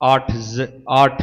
8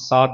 7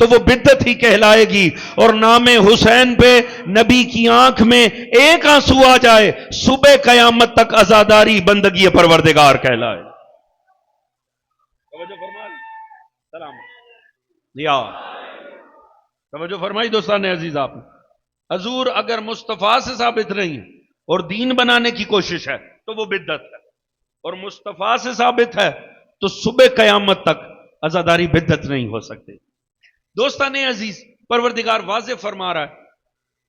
تو وہ بدعت ہی کہلائے گی، اور نام حسین پہ نبی کی آنکھ میں ایک آنسو آ جائے صبح قیامت تک عزاداری بندگی پروردگار کہلائے۔ توجہ فرمائی سلام یا توجہ فرمائی دوستان عزیز آپ نے۔ حضور اگر مصطفیٰ سے ثابت نہیں ہے اور دین بنانے کی کوشش ہے تو وہ بدعت ہے، اور مصطفیٰ سے ثابت ہے تو صبح قیامت تک عزاداری بدعت نہیں ہو سکتے۔ دوستان عزیز، پروردگار واضح فرما رہا ہے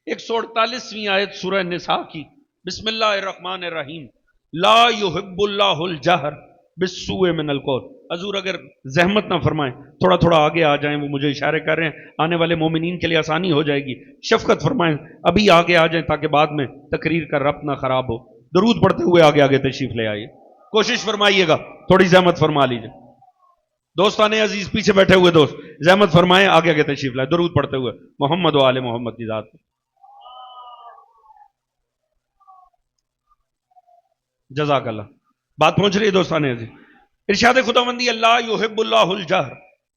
148ویں آیت سورہ نساء کی، بسم اللہ الرحمن الرحیم، لا یحب اللہ الجہر بالسوء من القول۔ حضور اگر زحمت نہ فرمائیں، تھوڑا تھوڑا آگے آ جائیں، وہ مجھے اشارے کر رہے ہیں، آنے والے مومنین کے لیے آسانی ہو جائے گی، شفقت فرمائیں، ابھی آگے آ جائیں تاکہ بعد میں تقریر کا ربط نہ خراب ہو۔ درود پڑھتے ہوئے آگے آگے تشریف لے آئیے، کوشش فرمائیے گا، تھوڑی زحمت فرما لیجیے۔ دوستان عزیز، پیچھے بیٹھے ہوئے دوست زحمت فرمائیں، آگے آگے تشریف لائیں، درود پڑھتے ہوئے محمد و آل محمد کی ذات۔ جزاک اللہ۔ بات پہنچ رہی ہے دوستان عزیز۔ ارشاد خداوندی، اللہ یحب اللہ الجہر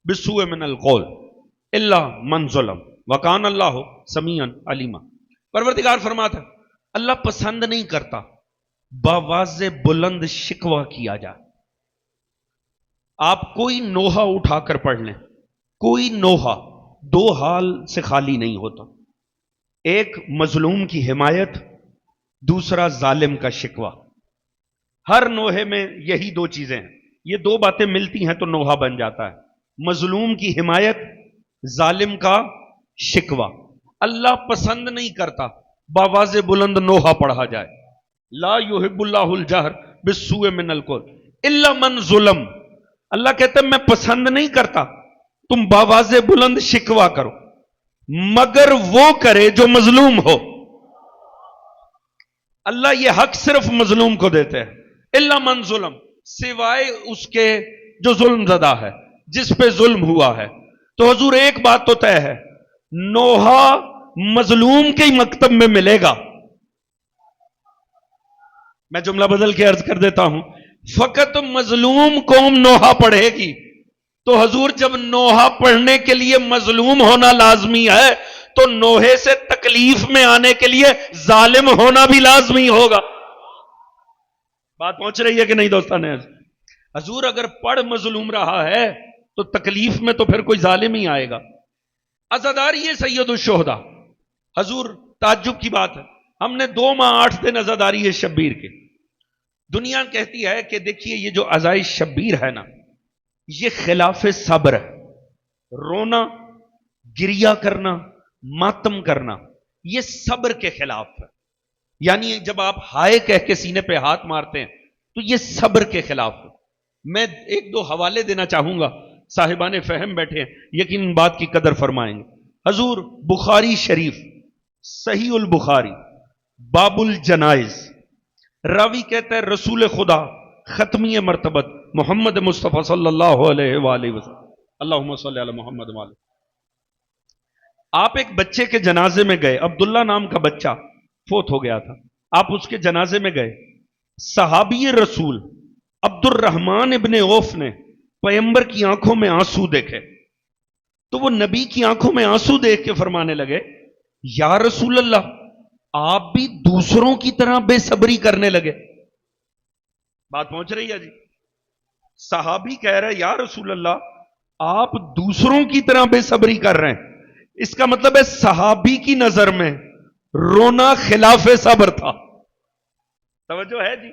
بالسوء من القول الا من ظلم وکان اللہ سمیعا علیما۔ پروردگار فرماتا ہے اللہ پسند نہیں کرتا باواز بلند شکوہ کیا جائے۔ آپ کوئی نوحہ اٹھا کر پڑھ لیں، کوئی نوحہ دو حال سے خالی نہیں ہوتا، ایک مظلوم کی حمایت، دوسرا ظالم کا شکوہ۔ ہر نوحے میں یہی دو چیزیں ہیں، یہ دو باتیں ملتی ہیں تو نوحہ بن جاتا ہے، مظلوم کی حمایت، ظالم کا شکوہ۔ اللہ پسند نہیں کرتا باواز بلند نوحہ پڑھا جائے، لا یحب اللہ الجہر بالسوء من القول الا من ظلم۔ اللہ کہتا ہے میں پسند نہیں کرتا تم باواز بلند شکوہ کرو مگر وہ کرے جو مظلوم ہو۔ اللہ یہ حق صرف مظلوم کو دیتے ہیں، الا من ظلم، سوائے اس کے جو ظلم زدہ ہے، جس پہ ظلم ہوا ہے۔ تو حضور ایک بات تو طے ہے، نوحہ مظلوم کے ہی مکتب میں ملے گا۔ میں جملہ بدل کے عرض کر دیتا ہوں، فقط مظلوم قوم نوحہ پڑھے گی، تو حضور جب نوحہ پڑھنے کے لیے مظلوم ہونا لازمی ہے تو نوحے سے تکلیف میں آنے کے لیے ظالم ہونا بھی لازمی ہوگا۔ بات پہنچ رہی ہے کہ نہیں دوستان؟ حضور اگر پڑھ مظلوم رہا ہے تو تکلیف میں تو پھر کوئی ظالم ہی آئے گا۔ عزاداری ہے سید الشہداء۔ حضور تعجب کی بات ہے، ہم نے 2 ماہ 8 دن عزاداری ہے شبیر کے۔ دنیا کہتی ہے کہ دیکھیے یہ جو عزائے شبیر ہے نا، یہ خلاف صبر ہے، رونا، گریہ کرنا، ماتم کرنا، یہ صبر کے خلاف ہے۔ یعنی جب آپ ہائے کہہ کے سینے پہ ہاتھ مارتے ہیں تو یہ صبر کے خلاف ہے۔ میں 1-2 حوالے دینا چاہوں گا، صاحبان فہم بیٹھے ہیں، یقین بات کی قدر فرمائیں گے۔ حضور بخاری شریف، صحیح البخاری، باب الجنائز، راوی کہتا ہے رسول خدا ختمی مرتبت محمد مصطفیٰ صلی اللہ علیہ وآلہ وسلم، اللہم صلی علی محمد وآلہ۔ آپ ایک بچے کے جنازے میں گئے، عبداللہ نام کا بچہ فوت ہو گیا تھا، آپ اس کے جنازے میں گئے۔ صحابی رسول عبد الرحمن ابن عوف نے پیغمبر کی آنکھوں میں آنسو دیکھے، تو وہ نبی کی آنکھوں میں آنسو دیکھ کے فرمانے لگے، یا رسول اللہ آپ بھی دوسروں کی طرح بے صبری کرنے لگے۔ بات پہنچ رہی ہے جی؟ صحابی کہہ رہے یا رسول اللہ آپ دوسروں کی طرح بے صبری کر رہے ہیں، اس کا مطلب ہے صحابی کی نظر میں رونا خلاف صبر تھا۔ توجہ ہے جی؟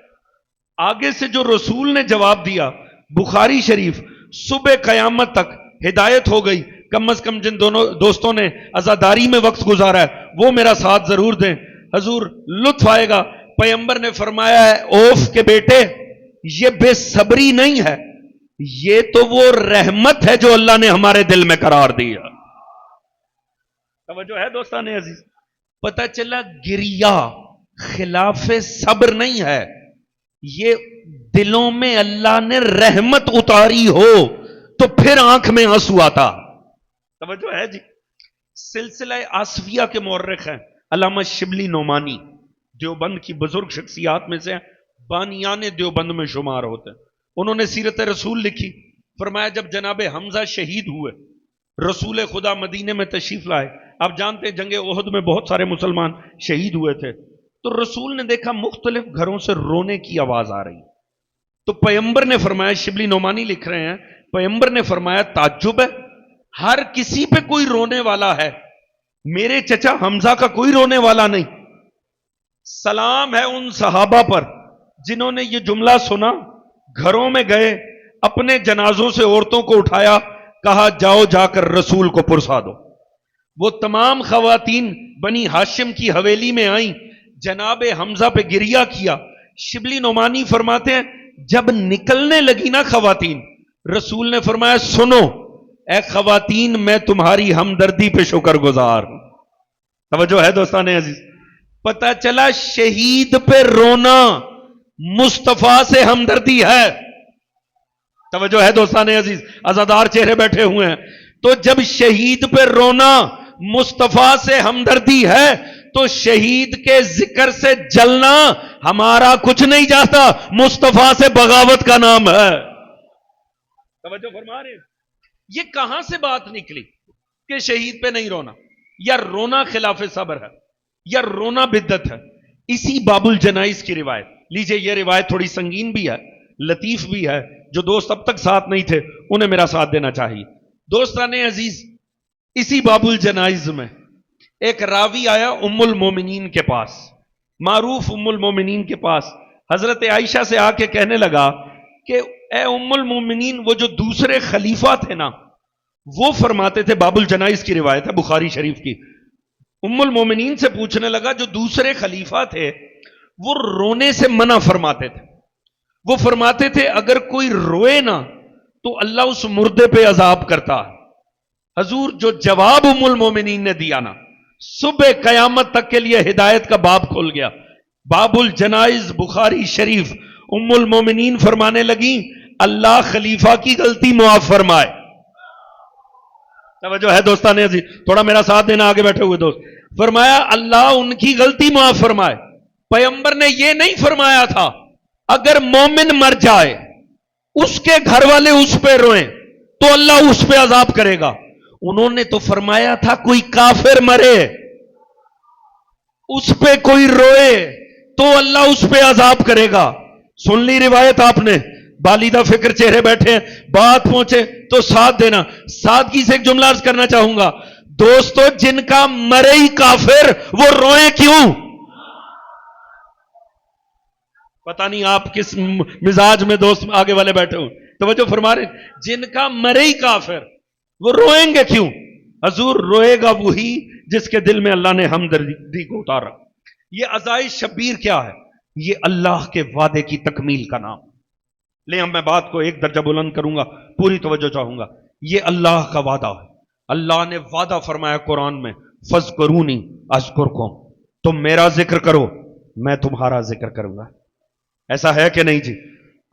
آگے سے جو رسول نے جواب دیا، بخاری شریف، صبح قیامت تک ہدایت ہو گئی، کم از کم جن دونوں دوستوں نے عزاداری میں وقت گزارا ہے وہ میرا ساتھ ضرور دیں، حضور لطف آئے گا۔ پیغمبر نے فرمایا ہے اوف کے بیٹے یہ بے صبری نہیں ہے، یہ تو وہ رحمت ہے جو اللہ نے ہمارے دل میں قرار دیا۔ توجہ ہے دوستان عزیز؟ پتہ چلا گریہ خلاف صبر نہیں ہے، یہ دلوں میں اللہ نے رحمت اتاری ہو تو پھر آنکھ میں آنسو آتا۔ توجہ ہے جی؟ سلسلہ آصفیہ کے مورخ ہیں علامہ شبلی نعمانی، دیوبند کی بزرگ شخصیات میں سے بانیان دیوبند میں شمار ہوتے ہیں۔ انہوں نے سیرت رسول لکھی، فرمایا جب جناب حمزہ شہید ہوئے رسول خدا مدینے میں تشریف لائے. آپ جانتے ہیں جنگ احد میں بہت سارے مسلمان شہید ہوئے تھے. تو رسول نے دیکھا مختلف گھروں سے رونے کی آواز آ رہی. تو پیغمبر نے فرمایا، شبلی نعمانی لکھ رہے ہیں، پیغمبر نے فرمایا تعجب ہے، ہر کسی پہ کوئی رونے والا ہے، میرے چچا حمزہ کا کوئی رونے والا نہیں. سلام ہے ان صحابہ پر جنہوں نے یہ جملہ سنا، گھروں میں گئے، اپنے جنازوں سے عورتوں کو اٹھایا، کہا جاؤ جا کر رسول کو پرسا دو. وہ تمام خواتین بنی ہاشم کی حویلی میں آئیں، جناب حمزہ پہ گریہ کیا. شبلی نعمانی فرماتے ہیں جب نکلنے لگی نا خواتین، رسول نے فرمایا سنو اے خواتین، میں تمہاری ہمدردی پہ شکر گزار ہوں. توجہ ہے دوستان عزیز؟ پتہ چلا شہید پہ رونا مصطفیٰ سے ہمدردی ہے. توجہ ہے دوستان عزیز؟ عزادار چہرے بیٹھے ہوئے ہیں. تو جب شہید پہ رونا مصطفیٰ سے ہمدردی ہے تو شہید کے ذکر سے جلنا ہمارا کچھ نہیں جاتا، مصطفیٰ سے بغاوت کا نام ہے. توجہ فرما رہے ہیں؟ یہ کہاں سے بات نکلی کہ شہید پہ نہیں رونا، یا رونا خلاف صبر ہے، یا رونا بدعت ہے؟ اسی باب الجنائز کی روایت لیجئے. یہ روایت تھوڑی سنگین بھی ہے، لطیف بھی ہے. جو دوست اب تک ساتھ نہیں تھے انہیں میرا ساتھ دینا چاہیے. دوستان عزیز، اسی باب الجنائز میں ایک راوی آیا ام المومنین کے پاس، معروف ام المومنین کے پاس. حضرت عائشہ سے آ کے کہنے لگا کہ اے ام المومنین، وہ جو دوسرے خلیفہ تھے نا، وہ فرماتے تھے، باب الجنائز کی روایت ہے بخاری شریف کی. ام المومنین سے پوچھنے لگا جو دوسرے خلیفہ تھے وہ رونے سے منع فرماتے تھے. وہ فرماتے تھے اگر کوئی روئے نا تو اللہ اس مردے پہ عذاب کرتا ہے. حضور جو جواب ام المومنین نے دیا نا، صبح قیامت تک کے لیے ہدایت کا باب کھل گیا. باب الجنائز بخاری شریف. ام المومنین فرمانے لگی اللہ خلیفہ کی غلطی معاف فرمائے. توجہ ہے دوستان عزیز؟ تھوڑا میرا ساتھ دینا آگے بیٹھے ہوئے دوست. فرمایا اللہ ان کی غلطی معاف فرمائے. پیغمبر نے یہ نہیں فرمایا تھا اگر مومن مر جائے اس کے گھر والے اس پہ روئیں تو اللہ اس پہ عذاب کرے گا. انہوں نے تو فرمایا تھا کوئی کافر مرے اس پہ کوئی روئے تو اللہ اس پہ عذاب کرے گا. سن لی روایت آپ نے؟ بالیدہ فکر چہرے بیٹھے ہیں، بات پہنچے تو ساتھ دینا. سادگی سے ایک جملہ عرض کرنا چاہوں گا دوستو، جن کا مرے ہی کافر وہ روئے کیوں؟ پتہ نہیں آپ کس مزاج میں دوست آگے والے بیٹھے ہوں. توجہ فرما رہے ہیں؟ جن کا مرے ہی کافر وہ روئیں گے کیوں؟ حضور روئے گا وہی جس کے دل میں اللہ نے ہمدردی کو اتارا. یہ عزائے شبیر کیا ہے؟ یہ اللہ کے وعدے کی تکمیل کا نام. لے اب میں بات کو ایک درجہ بلند کروں گا، پوری توجہ چاہوں گا. یہ اللہ کا وعدہ ہے. اللہ نے وعدہ فرمایا قرآن میں، فَاذْكُرُونِي أَذْكُرْكُمْ، تم میرا ذکر کرو میں تمہارا ذکر کروں گا. ایسا ہے کہ نہیں جی؟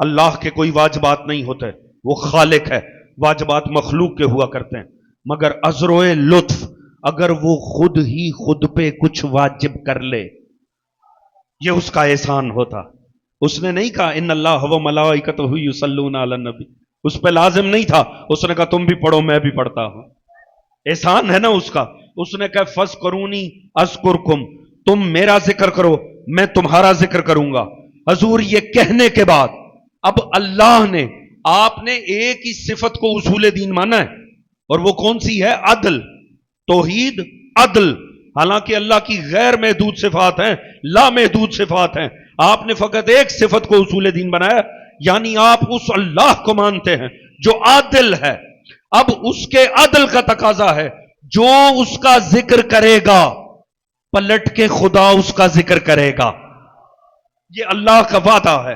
اللہ کے کوئی واجبات نہیں ہوتے، وہ خالق ہے. واجبات مخلوق کے ہوا کرتے ہیں، مگر عذر لطف اگر وہ خود ہی خود پہ کچھ واجب کر لے یہ اس کا احسان ہوتا. اس نے نہیں کہا ان اللہ و ملائکتہ یصلون علی النبی، اس پہ لازم نہیں تھا. اس نے کہا تم بھی پڑھو میں بھی پڑھتا ہوں. احسان ہے نا اس کا. اس نے کہا فَاذْكُرُونِي أَذْكُرْكُمْ، تم میرا ذکر کرو میں تمہارا ذکر کروں گا. حضور یہ کہنے کے بعد اب اللہ نے، آپ نے ایک ہی صفت کو اصول دین مانا ہے، اور وہ کون سی ہے؟ عدل، توحید، عدل. حالانکہ اللہ کی غیر محدود صفات ہیں، لا محدود صفات ہیں. آپ نے فقط ایک صفت کو اصول دین بنایا، یعنی آپ اس اللہ کو مانتے ہیں جو عادل ہے. اب اس کے عدل کا تقاضا ہے جو اس کا ذکر کرے گا پلٹ کے خدا اس کا ذکر کرے گا. یہ اللہ کا وعدہ ہے.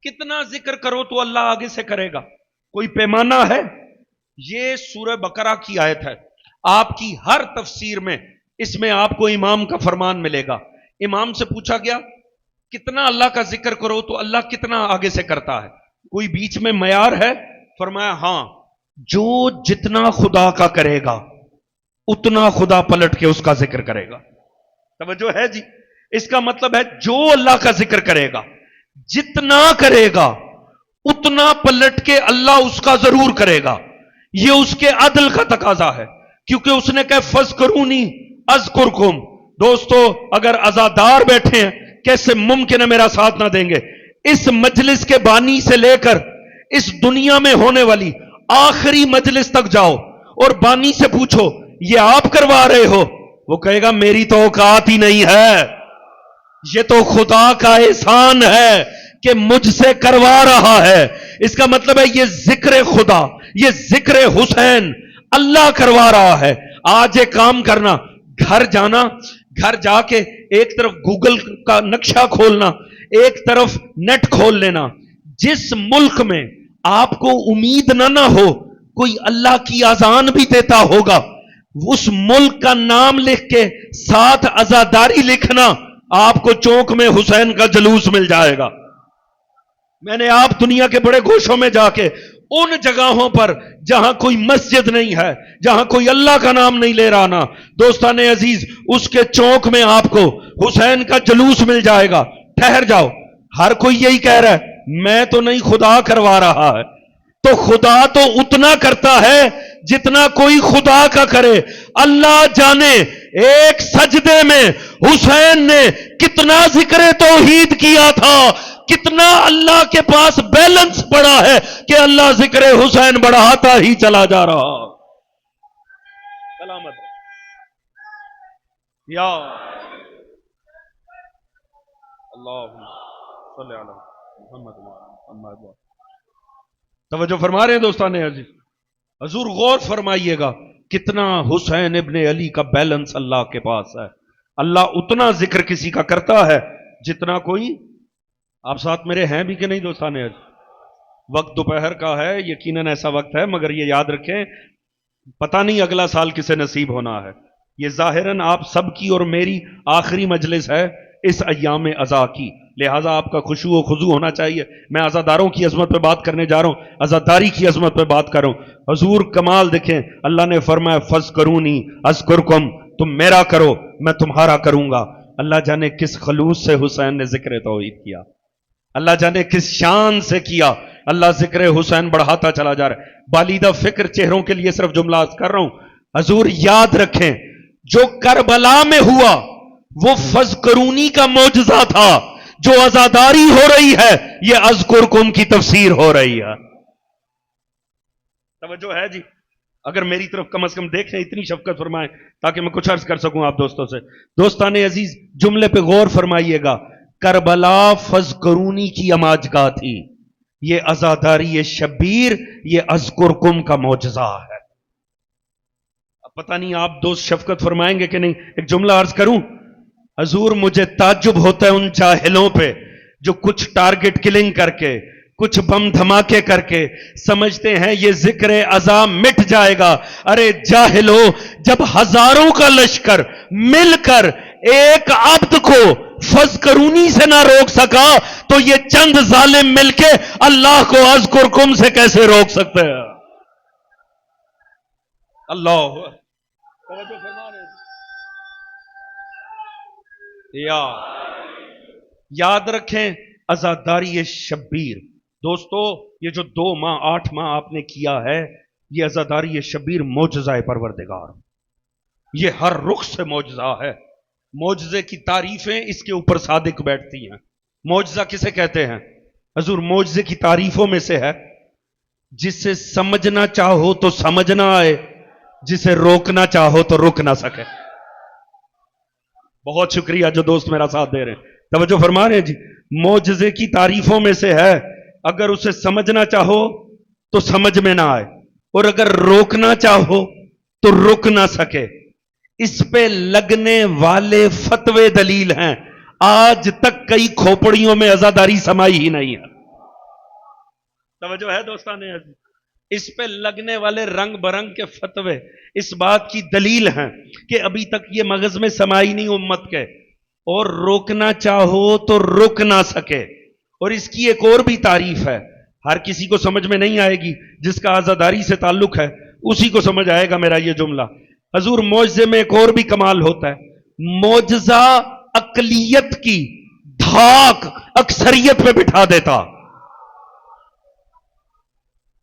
کتنا ذکر کرو تو اللہ آگے سے کرے گا. کوئی پیمانہ ہے؟ یہ سورہ بقرہ کی آیت ہے. آپ کی ہر تفسیر میں اس میں آپ کو امام کا فرمان ملے گا. امام سے پوچھا گیا کتنا اللہ کا ذکر کرو تو اللہ کتنا آگے سے کرتا ہے؟ کوئی بیچ میں معیار ہے؟ فرمایا ہاں، جو جتنا خدا کا کرے گا اتنا خدا پلٹ کے اس کا ذکر کرے گا. توجہ ہے جی؟ اس کا مطلب ہے جو اللہ کا ذکر کرے گا جتنا کرے گا اتنا پلٹ کے اللہ اس کا ضرور کرے گا. یہ اس کے عدل کا تقاضا ہے، کیونکہ اس نے کہا فذکرونی اذکرکم۔ دوستو اگر عزادار بیٹھے ہیں کیسے ممکن ہے میرا ساتھ نہ دیں گے؟ اس مجلس کے بانی سے لے کر اس دنیا میں ہونے والی آخری مجلس تک جاؤ اور بانی سے پوچھو یہ آپ کروا رہے ہو، وہ کہے گا میری تو اوقات ہی نہیں ہے، یہ تو خدا کا احسان ہے کہ مجھ سے کروا رہا ہے۔ اس کا مطلب ہے یہ ذکر خدا، یہ ذکر حسین اللہ کروا رہا ہے۔ آج ایک کام کرنا، گھر جانا، گھر جا کے ایک طرف گوگل کا نقشہ کھولنا، ایک طرف نیٹ کھول لینا، جس ملک میں آپ کو امید نہ ہو کوئی اللہ کی اذان بھی دیتا ہوگا، اس ملک کا نام لکھ کے ساتھ عزاداری لکھنا، آپ کو چوک میں حسین کا جلوس مل جائے گا۔ میں نے آپ دنیا کے بڑے گوشوں میں جا کے ان جگہوں پر جہاں کوئی مسجد نہیں ہے، جہاں کوئی اللہ کا نام نہیں لے رہا نا، دوستان عزیز، اس کے چوک میں آپ کو حسین کا جلوس مل جائے گا۔ ٹھہر جاؤ، ہر کوئی یہی کہہ رہا ہے میں تو نہیں، خدا کروا رہا ہے۔ تو خدا تو اتنا کرتا ہے جتنا کوئی خدا کا کرے۔ اللہ جانے ایک سجدے میں حسین نے کتنا ذکر توحید کیا تھا، کتنا اللہ کے پاس بیلنس پڑا ہے کہ اللہ ذکر حسین بڑھاتا ہی چلا جا رہا۔ سلامت یا اللہم صلی علی محمد۔ توجہ فرما رہے ہیں دوستان عزیز، حضور غور فرمائیے گا کتنا حسین ابن علی کا بیلنس اللہ کے پاس ہے۔ اللہ اتنا ذکر کسی کا کرتا ہے جتنا کوئی۔ آپ ساتھ میرے ہیں بھی کہ نہیں دوستان عزیز؟ وقت دوپہر کا ہے، یقیناً ایسا وقت ہے، مگر یہ یاد رکھیں پتہ نہیں اگلا سال کسے نصیب ہونا ہے۔ یہ ظاہراً آپ سب کی اور میری آخری مجلس ہے اس ایام عزا کی، لہٰذا آپ کا خشوع و خضوع ہونا چاہیے۔ میں عزاداروں کی عظمت پہ بات کرنے جا رہا ہوں، عزاداری کی عظمت پہ بات کر رہا ہوں۔ حضور کمال دیکھیں، اللہ نے فرمایا فذکرونی اذکرکم، تم میرا کرو میں تمہارا کروں گا۔ اللہ جانے کس خلوص سے حسین نے ذکر توحید کیا، اللہ جانے کس شان سے کیا۔ اللہ ذکر حسین بڑھاتا چلا جا رہا ہے۔ بالیدہ فکر چہروں کے لیے صرف جملہ عرض کر رہا ہوں، حضور یاد رکھیں جو کربلا میں ہوا وہ فذکرونی کا معجزہ تھا، جو عزاداری ہو رہی ہے یہ اذکرکم کی تفسیر ہو رہی ہے۔ توجہ ہے جی؟ اگر میری طرف کم از کم دیکھیں، اتنی شفقت فرمائیں تاکہ میں کچھ عرض کر سکوں آپ دوستوں سے۔ دوستان عزیز جملے پہ غور فرمائیے گا، کربلا فذکرونی کی اماجگاہ تھی، یہ عزاداری شبیر یہ اذکرکم کا معجزہ ہے۔ اب پتہ نہیں آپ دوست شفقت فرمائیں گے کہ نہیں۔ ایک جملہ عرض کروں، حضور مجھے تعجب ہوتا ہے ان جاہلوں پہ جو کچھ ٹارگٹ کلنگ کر کے، کچھ بم دھماکے کر کے سمجھتے ہیں یہ ذکر عزا مٹ جائے گا۔ ارے جاہلو، جب ہزاروں کا لشکر مل کر ایک عبد کو فذکرونی سے نہ روک سکا تو یہ چند ظالم مل کے اللہ کو اذکرکم سے کیسے روک سکتے ہیں؟ اللہ یاد رکھیں عزاداری شبیر۔ دوستو یہ جو 2 ماہ 8 ماہ آپ نے کیا ہے یہ عزاداری شبیر معجزہ پروردگار، یہ ہر رخ سے معجزہ ہے۔ معجزے کی تعریفیں اس کے اوپر صادق بیٹھتی ہیں۔ معجزہ کسے کہتے ہیں؟ حضور معجزے کی تعریفوں میں سے ہے جسے سمجھنا چاہو تو سمجھ نہ آئے، جسے روکنا چاہو تو رک نہ سکے۔ بہت شکریہ جو دوست میرا ساتھ دے رہے ہیں، توجہ فرما رہے ہیں جی۔ معجزے کی تعریفوں میں سے ہے اگر اسے سمجھنا چاہو تو سمجھ میں نہ آئے، اور اگر روکنا چاہو تو رک نہ سکے۔ اس پہ لگنے والے فتوے دلیل ہیں، آج تک کئی کھوپڑیوں میں عزاداری سمائی ہی نہیں ہے۔ توجہ ہے دوستان عزیز؟ اس پہ لگنے والے رنگ برنگ کے فتوے اس بات کی دلیل ہیں کہ ابھی تک یہ مغز میں سمائی نہیں امت کے، اور روکنا چاہو تو رک نہ سکے۔ اور اس کی ایک اور بھی تعریف ہے، ہر کسی کو سمجھ میں نہیں آئے گی، جس کا عزاداری سے تعلق ہے اسی کو سمجھ آئے گا میرا یہ جملہ۔ حضور معجزے میں ایک اور بھی کمال ہوتا ہے، معجزہ اقلیت کی دھاک اکثریت پہ بٹھا دیتا۔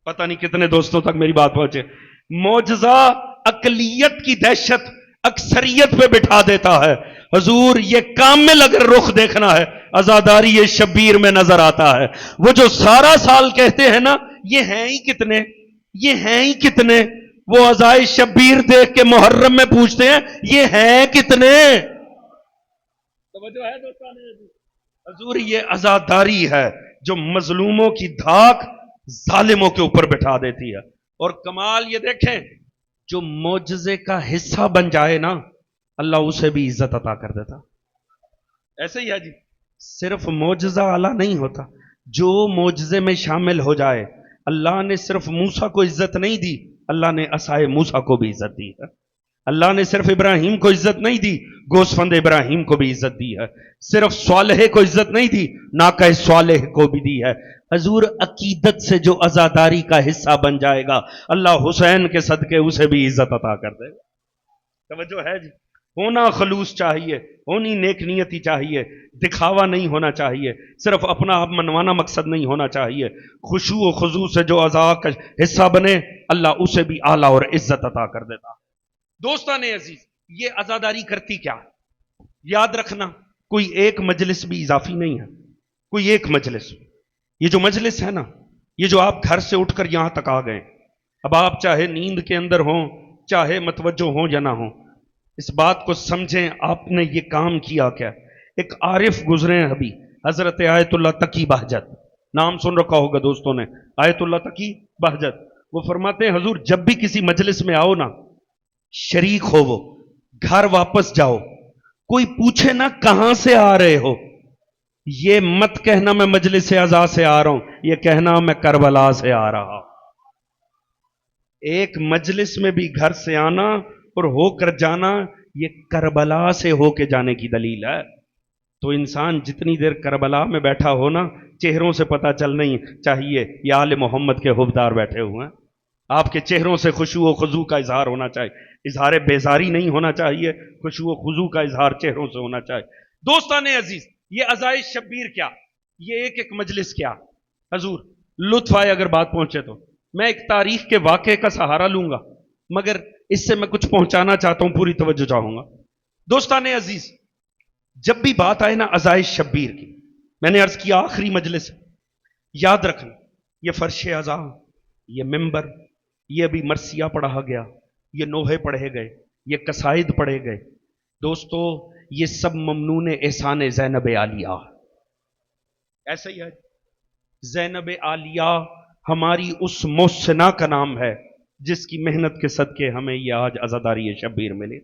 پتہ نہیں کتنے دوستوں تک میری بات پہنچے. معجزہ اقلیت کی دہشت اکثریت پہ بٹھا دیتا ہے. حضور یہ کامل اگر رخ دیکھنا ہے عزاداری شبیر میں نظر آتا ہے. وہ جو سارا سال کہتے ہیں نا یہ ہیں ہی کتنے، یہ ہیں ہی کتنے، وہ عزائے شبیر دیکھ کے محرم میں پوچھتے ہیں یہ ہیں کتنے. توجہ ہے دوستان؟ حضور یہ عزاداری ہے جو مظلوموں کی دھاک ظالموں کے اوپر بٹھا دیتی ہے. اور کمال یہ دیکھیں، جو معجزے کا حصہ بن جائے نا اللہ اسے بھی عزت عطا کر دیتا. ایسے ہی ہے جی، صرف معجزہ اعلیٰ نہیں ہوتا، جو معجزے میں شامل ہو جائے. اللہ نے صرف موسیٰ کو عزت نہیں دی، اللہ نے عصائے موسیٰ کو بھی عزت دی ہے. اللہ نے صرف ابراہیم کو عزت نہیں دی، گوسفند ابراہیم کو بھی عزت دی ہے. صرف صالح کو عزت نہیں دی، ناقہ صالح کو بھی دی ہے. حضور عقیدت سے جو عزاداری کا حصہ بن جائے گا اللہ حسین کے صدقے اسے بھی عزت عطا کر دے گا. توجہ ہے جی؟ ہونا خلوص چاہیے، ہونی نیک نیتی چاہیے، دکھاوا نہیں ہونا چاہیے، صرف اپنا آپ منوانا مقصد نہیں ہونا چاہیے. خشوع و خضوع سے جو عزا کا حصہ بنے اللہ اسے بھی اعلیٰ اور عزت عطا کر دیتا. دوستان عزیز، یہ عزاداری کرتی کیا؟ یاد رکھنا کوئی ایک مجلس بھی اضافی نہیں ہے. کوئی ایک مجلس، یہ جو مجلس ہے نا، یہ جو آپ گھر سے اٹھ کر یہاں تک آ گئے، اب آپ چاہے نیند کے اندر ہوں چاہے متوجہ ہوں یا نہ ہوں، اس بات کو سمجھیں آپ نے یہ کام کیا کیا. ایک عارف گزرے ہیں ابھی، حضرت آیت اللہ تقی بہجت، نام سن رکھا ہوگا دوستوں نے، آیت اللہ تقی بہجت. وہ فرماتے ہیں حضور جب بھی کسی مجلس میں آؤ نا، شریک ہو وہ، گھر واپس جاؤ، کوئی پوچھے نا کہاں سے آ رہے ہو، یہ مت کہنا میں مجلس عزا سے آ رہا ہوں، یہ کہنا میں کربلا سے آ رہا. ایک مجلس میں بھی گھر سے آنا اور ہو کر جانا یہ کربلا سے ہو کے جانے کی دلیل ہے. تو انسان جتنی دیر کربلا میں بیٹھا ہو نا، چہروں سے پتہ چلنا ہی چاہیے یہ آل محمد کے حبدار بیٹھے ہوئے ہیں. آپ کے چہروں سے خشوع و خضوع کا اظہار ہونا چاہیے، اظہار بیزاری نہیں ہونا چاہیے، خشوع و خضوع کا اظہار چہروں سے ہونا چاہیے. دوستان عزیز، یہ عزائے شبیر کیا، یہ ایک ایک مجلس کیا. حضور لطف آئے اگر بات پہنچے تو میں ایک تاریخ کے واقعے کا سہارا لوں گا، مگر اس سے میں کچھ پہنچانا چاہتا ہوں، پوری توجہ چاہوں گا. دوستان عزیز، جب بھی بات آئے نا عزائے شبیر کی، میں نے عرض کیا آخری مجلس ہے، یاد رکھنا یہ فرش عزا، یہ ممبر، یہ ابھی مرثیہ پڑھا گیا، یہ نوحے پڑھے گئے، یہ قصائد پڑھے گئے. دوستو یہ سب ممنون احسان زینب عالیہ. ایسا ہی ہے، زینب عالیہ ہماری اس محسنہ کا نام ہے جس کی محنت کے صدقے ہمیں یہ آج عزاداری شبیر ملے.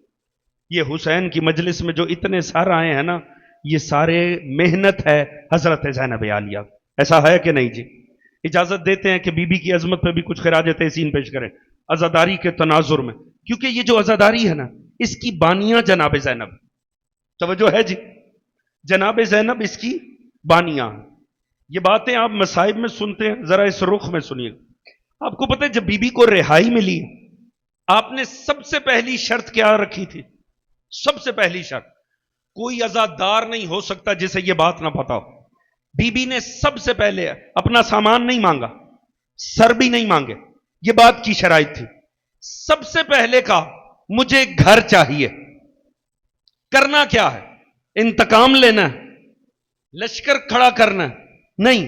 یہ حسین کی مجلس میں جو اتنے سارے آئے ہیں نا، یہ سارے محنت ہے حضرت زینب عالیہ. ایسا ہے کہ نہیں جی؟ اجازت دیتے ہیں کہ بی بی کی عظمت پہ بھی کچھ خراج تحسین پیش کریں عزاداری کے تناظر میں، کیونکہ یہ جو عزاداری ہے نا اس کی بانیاں جناب زینب. توجہ ہے جی؟ جناب زینب اس کی بانیاں. یہ باتیں آپ مصائب میں سنتے ہیں، ذرا اس رخ میں سنیے. آپ کو پتہ ہے جب بی بی کو رہائی ملی آپ نے سب سے پہلی شرط کیا رکھی تھی؟ سب سے پہلی شرط، کوئی عزادار نہیں ہو سکتا جسے یہ بات نہ پتا ہو. بی بی نے سب سے پہلے اپنا سامان نہیں مانگا، سر بھی نہیں مانگے، یہ بات کی شرائط تھی. سب سے پہلے کہا مجھے گھر چاہیے. کرنا کیا ہے؟ انتقام لینا ہے، لشکر کھڑا کرنا ہے؟ نہیں،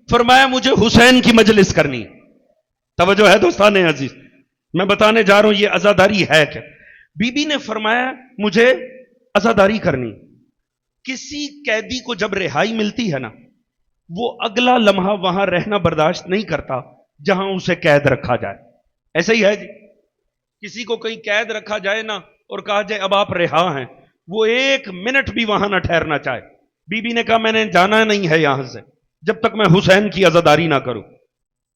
فرمایا مجھے حسین کی مجلس کرنی ہے. توجہ ہے دوستان عزیز؟ میں بتانے جا رہا ہوں یہ عزاداری ہے کیا. بی بی نے فرمایا مجھے عزاداری کرنی. کسی قیدی کو جب رہائی ملتی ہے نا، وہ اگلا لمحہ وہاں رہنا برداشت نہیں کرتا جہاں اسے قید رکھا جائے. ایسا ہی ہے جی؟ کسی کو کہیں قید رکھا جائے نا اور کہا جائے اب آپ رہا ہیں، وہ ایک منٹ بھی وہاں نہ ٹھہرنا چاہے. بی بی نے کہا میں نے جانا نہیں ہے یہاں سے جب تک میں حسین کی عزاداری نہ کروں.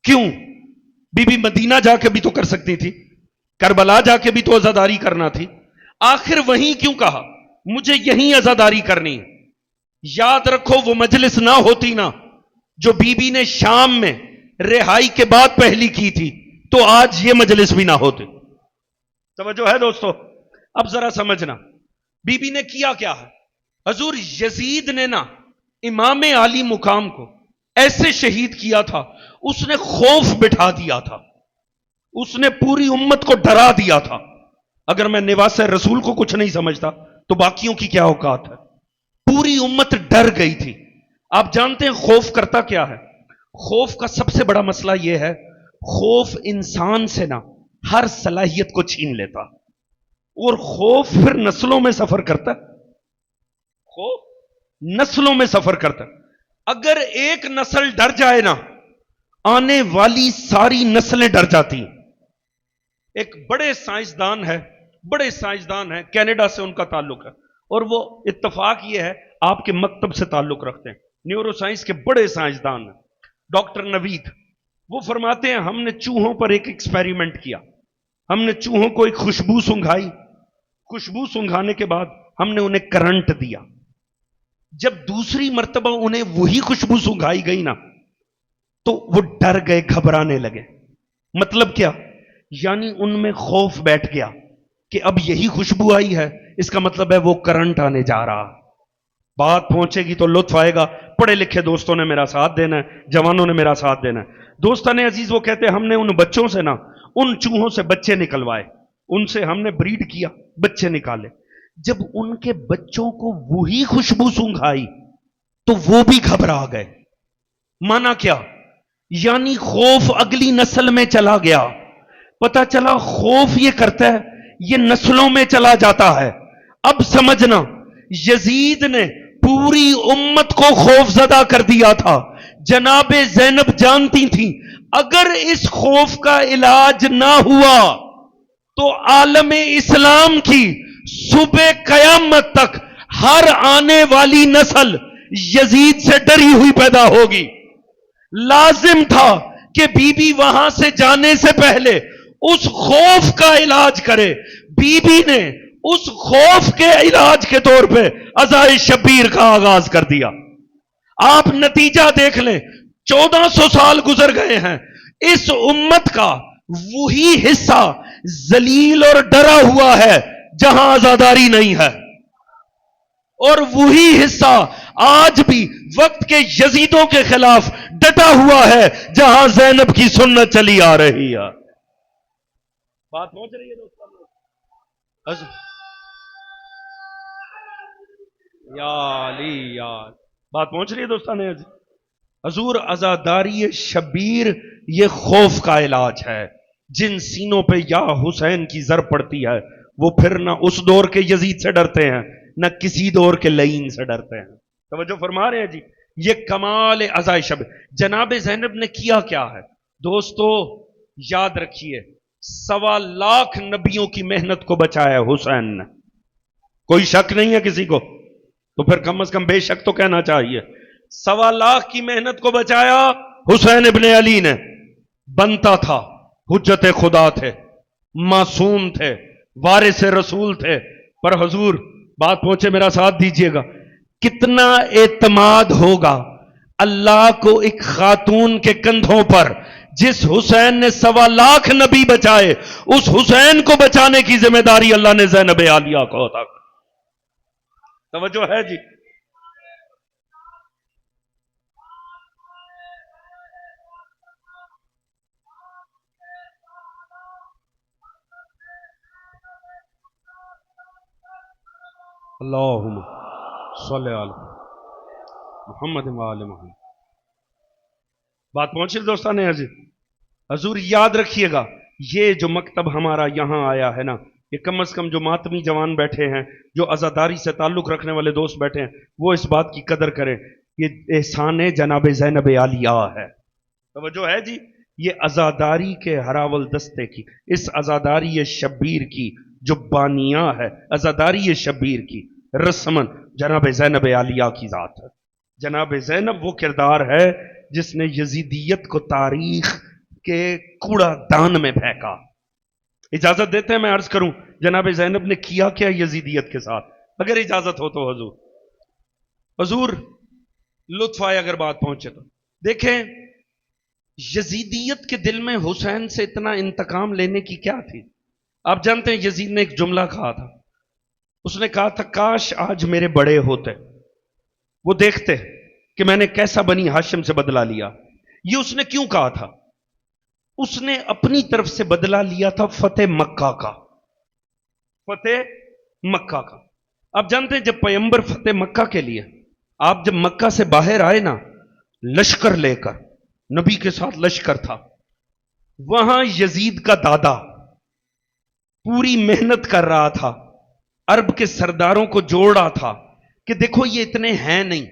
کیوں؟ بی بی مدینہ جا کے بھی تو کر سکتی تھی، کربلا جا کے بھی تو عزاداری کرنا تھی، آخر وہیں کیوں کہا مجھے یہیں عزاداری کرنی. یاد رکھو وہ مجلس نہ ہوتی نا جو بی بی نے شام میں رہائی کے بعد پہلی کی تھی تو آج یہ مجلس بھی نہ ہوتے. توجہ ہے دوستو؟ اب ذرا سمجھنا بی بی نے کیا کیا ہے. حضور یزید نے نا امام عالی مقام کو ایسے شہید کیا تھا، اس نے خوف بٹھا دیا تھا، اس نے پوری امت کو ڈرا دیا تھا. اگر میں نواس رسول کو کچھ نہیں سمجھتا تو باقیوں کی کیا اوقات ہے. پوری امت ڈر گئی تھی. آپ جانتے ہیں خوف کرتا کیا ہے؟ خوف کا سب سے بڑا مسئلہ یہ ہے، خوف انسان سے نہ ہر صلاحیت کو چھین لیتا، اور خوف پھر نسلوں میں سفر کرتا ہے. خوف نسلوں میں سفر کرتا ہے. اگر ایک نسل ڈر جائے نا، آنے والی ساری نسلیں ڈر جاتی. ایک بڑے سائنسدان ہیں کینیڈا سے ان کا تعلق ہے، اور وہ اتفاق یہ ہے آپ کے مکتب سے تعلق رکھتے ہیں، نیورو سائنس کے بڑے سائنسدان ہیں، ڈاکٹر نوید. وہ فرماتے ہیں ہم نے چوہوں پر ایک ایکسپیریمنٹ کیا. ہم نے چوہوں کو ایک خوشبو سنگھائی، خوشبو سنگھانے کے بعد ہم نے انہیں کرنٹ دیا. جب دوسری مرتبہ انہیں وہی خوشبو سنگھائی گئی نا تو وہ ڈر گئے، گھبرانے لگے. مطلب کیا؟ یعنی ان میں خوف بیٹھ گیا کہ اب یہی خوشبو آئی ہے، اس کا مطلب ہے وہ کرنٹ آنے جا رہا. بات پہنچے گی تو لطف آئے گا. پڑھے لکھے دوستوں نے میرا ساتھ دینا ہے، جوانوں نے میرا ساتھ دینا ہے. دوستان عزیز وہ کہتے ہیں ہم نے ان بچوں سے نا ان چوہوں سے بچے نکلوائے، ان سے ہم نے بریڈ کیا، بچے نکالے. جب ان کے بچوں کو وہی خوشبو سونگھائی تو وہ بھی گھبرا گئے. مانا کیا؟ یعنی خوف اگلی نسل میں چلا گیا. پتا چلا خوف یہ کرتا ہے، یہ نسلوں میں چلا جاتا ہے. اب سمجھنا، یزید نے پوری امت کو خوف زدہ کر دیا تھا. جناب زینب جانتی تھی اگر اس خوف کا علاج نہ ہوا تو عالم اسلام کی صبح قیامت تک ہر آنے والی نسل یزید سے ڈری ہوئی پیدا ہوگی. لازم تھا کہ بی بی وہاں سے جانے سے پہلے اس خوف کا علاج کرے. بی بی نے اس خوف کے علاج کے طور پہ عزائے شبیر کا آغاز کر دیا. آپ نتیجہ دیکھ لیں، 1400 سال گزر گئے ہیں، اس امت کا وہی حصہ ذلیل اور ڈرا ہوا ہے جہاں آزاداری نہیں ہے، اور وہی حصہ آج بھی وقت کے یزیدوں کے خلاف ڈٹا ہوا ہے جہاں زینب کی سنت چلی آ رہی ہے. بات پہنچ رہی ہے دوستان؟ یا علی یا بات پہنچ رہی ہے دوستان؟ حضور عزاداری شبیر یہ خوف کا علاج ہے. جن سینوں پہ یا حسین کی زر پڑتی ہے وہ پھر نہ اس دور کے یزید سے ڈرتے ہیں نہ کسی دور کے لعین سے ڈرتے ہیں. توجہ فرما رہے ہیں جی؟ یہ کمال عزائے شبیر. جناب زینب نے کیا کیا ہے دوستو؟ یاد رکھیے، 1.25 لاکھ نبیوں کی محنت کو بچایا حسین نے. کوئی شک نہیں ہے کسی کو؟ تو پھر کم از کم بے شک تو کہنا چاہیے. 1.25 لاکھ کی محنت کو بچایا حسین ابن علی نے. بنتا تھا، حجت خدا تھے، معصوم تھے، وارث رسول تھے. پر حضور بات پہنچے، میرا ساتھ دیجئے گا، کتنا اعتماد ہوگا اللہ کو ایک خاتون کے کندھوں پر جس حسین نے 1.25 لاکھ نبی بچائے، اس حسین کو بچانے کی ذمہ داری اللہ نے زینب عالیہ کو عطا کی. توجہ ہے جی؟ اللہم صلی علی محمد وآل محمد. بات پہنچ رہی دوستان عزیز؟ حضور یاد رکھیے گا، یہ جو مکتب ہمارا یہاں آیا ہے نا، یہ کم از کم جو ماتمی جوان بیٹھے ہیں، جو عزاداری سے تعلق رکھنے والے دوست بیٹھے ہیں، وہ اس بات کی قدر کریں. یہ احسان جناب زینب عالیہ ہے. توجہ ہے جی؟ یہ عزاداری کے ہراول دستے کی، اس عزاداری شبیر کی جو بانیہ ہے، عزاداری شبیر کی رسمن جناب زینب عالیہ کی ذات ہے. جناب زینب وہ کردار ہے جس نے یزیدیت کو تاریخ کے کوڑا دان میں پھینکا. اجازت دیتے ہیں میں عرض کروں جناب زینب نے کیا کیا یزیدیت کے ساتھ؟ اگر اجازت ہو تو حضور لطف آئے اگر بات پہنچے تو. دیکھیں یزیدیت کے دل میں حسین سے اتنا انتقام لینے کی کیا تھی؟ آپ جانتے ہیں یزید نے ایک جملہ کہا تھا، اس نے کہا تھا کاش آج میرے بڑے ہوتے، وہ دیکھتے کہ میں نے کیسا بنی ہاشم سے بدلہ لیا. یہ اس نے کیوں کہا تھا؟ اس نے اپنی طرف سے بدلہ لیا تھا فتح مکہ کا. فتح مکہ کا. آپ جانتے ہیں جب پیغمبر فتح مکہ کے لیے آپ جب مکہ سے باہر آئے نا لشکر لے کر، نبی کے ساتھ لشکر تھا، وہاں یزید کا دادا پوری محنت کر رہا تھا، عرب کے سرداروں کو جوڑ رہا تھا کہ دیکھو یہ اتنے ہیں نہیں،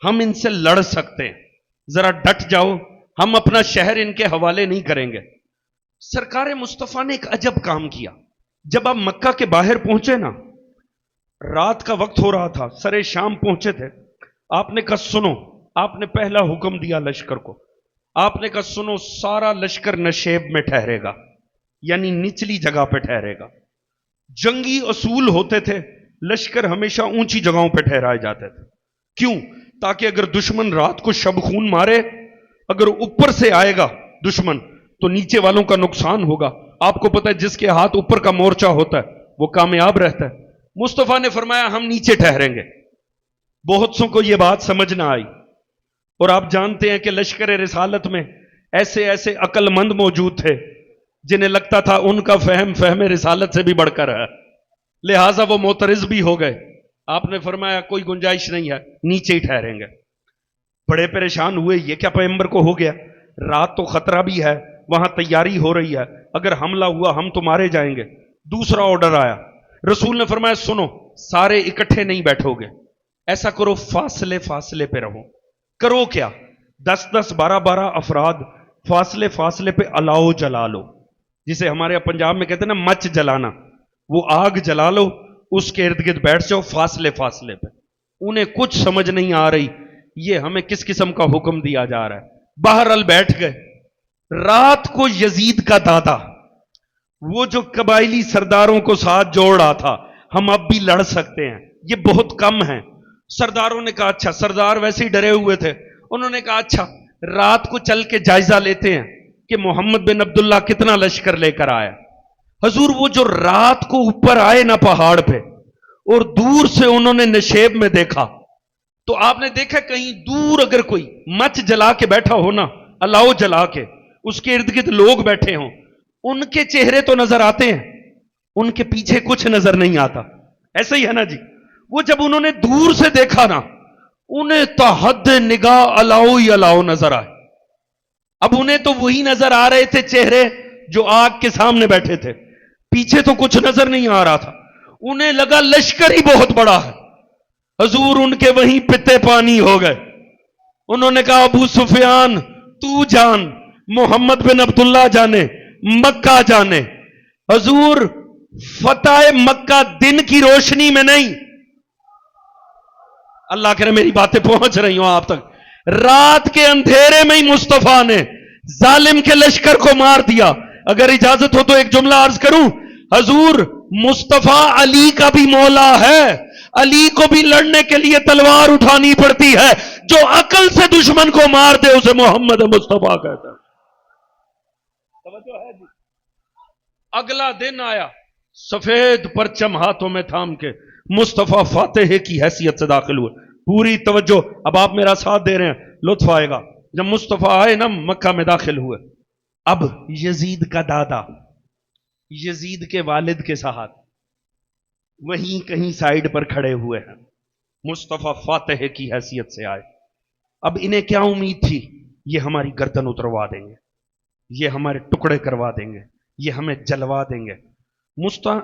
ہم ان سے لڑ سکتے ہیں، ذرا ڈٹ جاؤ، ہم اپنا شہر ان کے حوالے نہیں کریں گے. سرکار مصطفیٰ نے ایک عجب کام کیا. جب آپ مکہ کے باہر پہنچے نا، رات کا وقت ہو رہا تھا، سرے شام پہنچے تھے، آپ نے کہا سنو، آپ نے پہلا حکم دیا لشکر کو، آپ نے کہا سنو سارا لشکر نشیب میں ٹھہرے گا، یعنی نچلی جگہ پہ ٹھہرے گا. جنگی اصول ہوتے تھے، لشکر ہمیشہ اونچی جگہوں پہ ٹھہرائے جاتے تھے. کیوں؟ تاکہ اگر دشمن رات کو شب خون مارے، اگر اوپر سے آئے گا دشمن تو نیچے والوں کا نقصان ہوگا. آپ کو پتہ ہے جس کے ہاتھ اوپر کا مورچہ ہوتا ہے وہ کامیاب رہتا ہے. مصطفیٰ نے فرمایا ہم نیچے ٹھہریں گے. بہت سو کو یہ بات سمجھ نہ آئی، اور آپ جانتے ہیں کہ لشکر رسالت میں ایسے ایسے عقل مند موجود تھے جنہیں لگتا تھا ان کا فہم رسالت سے بھی بڑھ کر ہے، لہٰذا وہ معترض بھی ہو گئے. آپ نے فرمایا کوئی گنجائش نہیں ہے، نیچے ہی ٹھہریں گے. بڑے پریشان ہوئے، یہ کیا پیغمبر کو ہو گیا؟ رات تو خطرہ بھی ہے، وہاں تیاری ہو رہی ہے، اگر حملہ ہوا ہم تو مارے جائیں گے. دوسرا آرڈر آیا، رسول نے فرمایا سنو سارے اکٹھے نہیں بیٹھو گے، ایسا کرو فاصلے فاصلے پہ رہو. کرو کیا؟ 10-10 12-12 افراد فاصلے پہ الاؤ جلا لو، جسے ہمارے پنجاب میں کہتے ہیں نا مچ جلانا، وہ آگ جلا لو، اس کے ارد گرد بیٹھ جاؤ فاصلے پہ. انہیں کچھ سمجھ نہیں آ رہی یہ ہمیں کس قسم کا حکم دیا جا رہا ہے. بہرحال بیٹھ گئے. رات کو یزید کا دادا، وہ جو قبائلی سرداروں کو ساتھ جوڑ رہا تھا، ہم اب بھی لڑ سکتے ہیں، یہ بہت کم ہیں. سرداروں نے کہا اچھا، سردار ویسے ہی ڈرے ہوئے تھے، انہوں نے کہا اچھا رات کو چل کے جائزہ لیتے ہیں کہ محمد بن عبداللہ کتنا لشکر لے کر آیا. حضور وہ جو رات کو اوپر آئے نا پہاڑ پہ اور دور سے انہوں نے نشیب میں دیکھا، تو آپ نے دیکھا کہیں دور اگر کوئی مچ جلا کے بیٹھا ہو نا، الاؤ جلا کے اس کے ارد گرد لوگ بیٹھے ہوں، ان کے چہرے تو نظر آتے ہیں، ان کے پیچھے کچھ نظر نہیں آتا. ایسا ہی ہے نا جی. وہ جب انہوں نے دور سے دیکھا نا، انہیں تحد نگاہ الاؤ ہی الاؤ نظر آئے. اب انہیں تو وہی نظر آ رہے تھے چہرے جو آگ کے سامنے بیٹھے تھے، پیچھے تو کچھ نظر نہیں آ رہا تھا. انہیں لگا لشکر ہی بہت بڑا ہے. حضور ان کے وہیں پتے پانی ہو گئے. انہوں نے کہا ابو سفیان تو جان، محمد بن عبداللہ جانے، مکہ جانے. حضور فتح مکہ دن کی روشنی میں نہیں، اللہ کرے میری باتیں پہنچ رہی ہوں آپ تک، رات کے اندھیرے میں ہی مصطفیٰ نے ظالم کے لشکر کو مار دیا. اگر اجازت ہو تو ایک جملہ عرض کروں. حضور مصطفیٰ علی کا بھی مولا ہے، علی کو بھی لڑنے کے لیے تلوار اٹھانی پڑتی ہے، جو عقل سے دشمن کو مار دے اسے محمد مصطفیٰ کہتا ہے. توجہ ہے جی. اگلا دن آیا، سفید پرچم ہاتھوں میں تھام کے مصطفیٰ فاتح کی حیثیت سے داخل ہوئے. پوری توجہ، اب آپ میرا ساتھ دے رہے ہیں، لطف آئے گا. جب مصطفیٰ آئے نا مکہ میں داخل ہوئے، اب یزید کا دادا یزید کے والد کے ساتھ وہیں کہیں سائیڈ پر کھڑے ہوئے ہیں. مصطفیٰ فاتح کی حیثیت سے آئے. اب انہیں کیا امید تھی؟ یہ ہماری گردن اتروا دیں گے، یہ ہمارے ٹکڑے کروا دیں گے، یہ ہمیں جلوا دیں گے.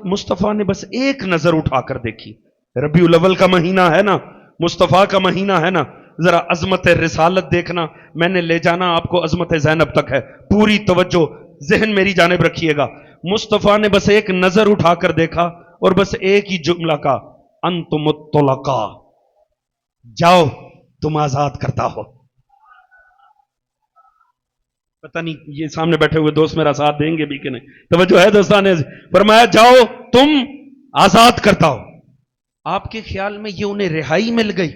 مصطفیٰ نے بس ایک نظر اٹھا کر دیکھی. ربیع الاول کا مہینہ ہے نا، مصطفیٰ کا مہینہ ہے نا، ذرا عظمت رسالت دیکھنا. میں نے لے جانا آپ کو عظمت زینب تک ہے. پوری توجہ ذہن میری جانب رکھیے گا. مصطفیٰ نے بس ایک نظر اٹھا کر دیکھا اور بس ایک ہی جملہ کا، انتم الطلقاء، جاؤ تم آزاد کرتا ہو. پتہ نہیں یہ سامنے بیٹھے ہوئے دوست میرا ساتھ دیں گے بھی کہ نہیں. توجہ ہے دوستان نے فرمایا جاؤ تم آزاد کرتا ہو. آپ کے خیال میں یہ انہیں رہائی مل گئی؟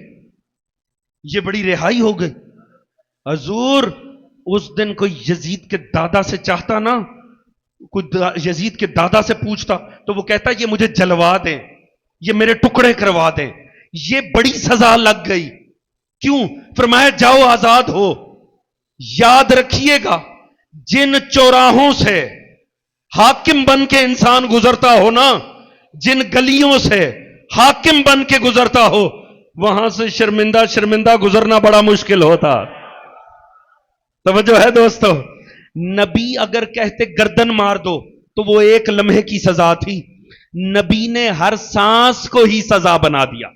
یہ بڑی رہائی ہو گئی؟ حضور اس دن کوئی یزید کے دادا سے چاہتا نا، کوئی یزید کے دادا سے پوچھتا تو وہ کہتا یہ مجھے جلوا دیں، یہ میرے ٹکڑے کروا دیں. یہ بڑی سزا لگ گئی. کیوں؟ فرمایا جاؤ آزاد ہو. یاد رکھیے گا جن چوراہوں سے حاکم بن کے انسان گزرتا ہو نا، جن گلیوں سے حاکم بن کے گزرتا ہو، وہاں سے شرمندہ شرمندہ گزرنا بڑا مشکل ہوتا. توجہ ہے دوستو؟ نبی اگر کہتے گردن مار دو تو وہ ایک لمحے کی سزا تھی، نبی نے ہر سانس کو ہی سزا بنا دیا.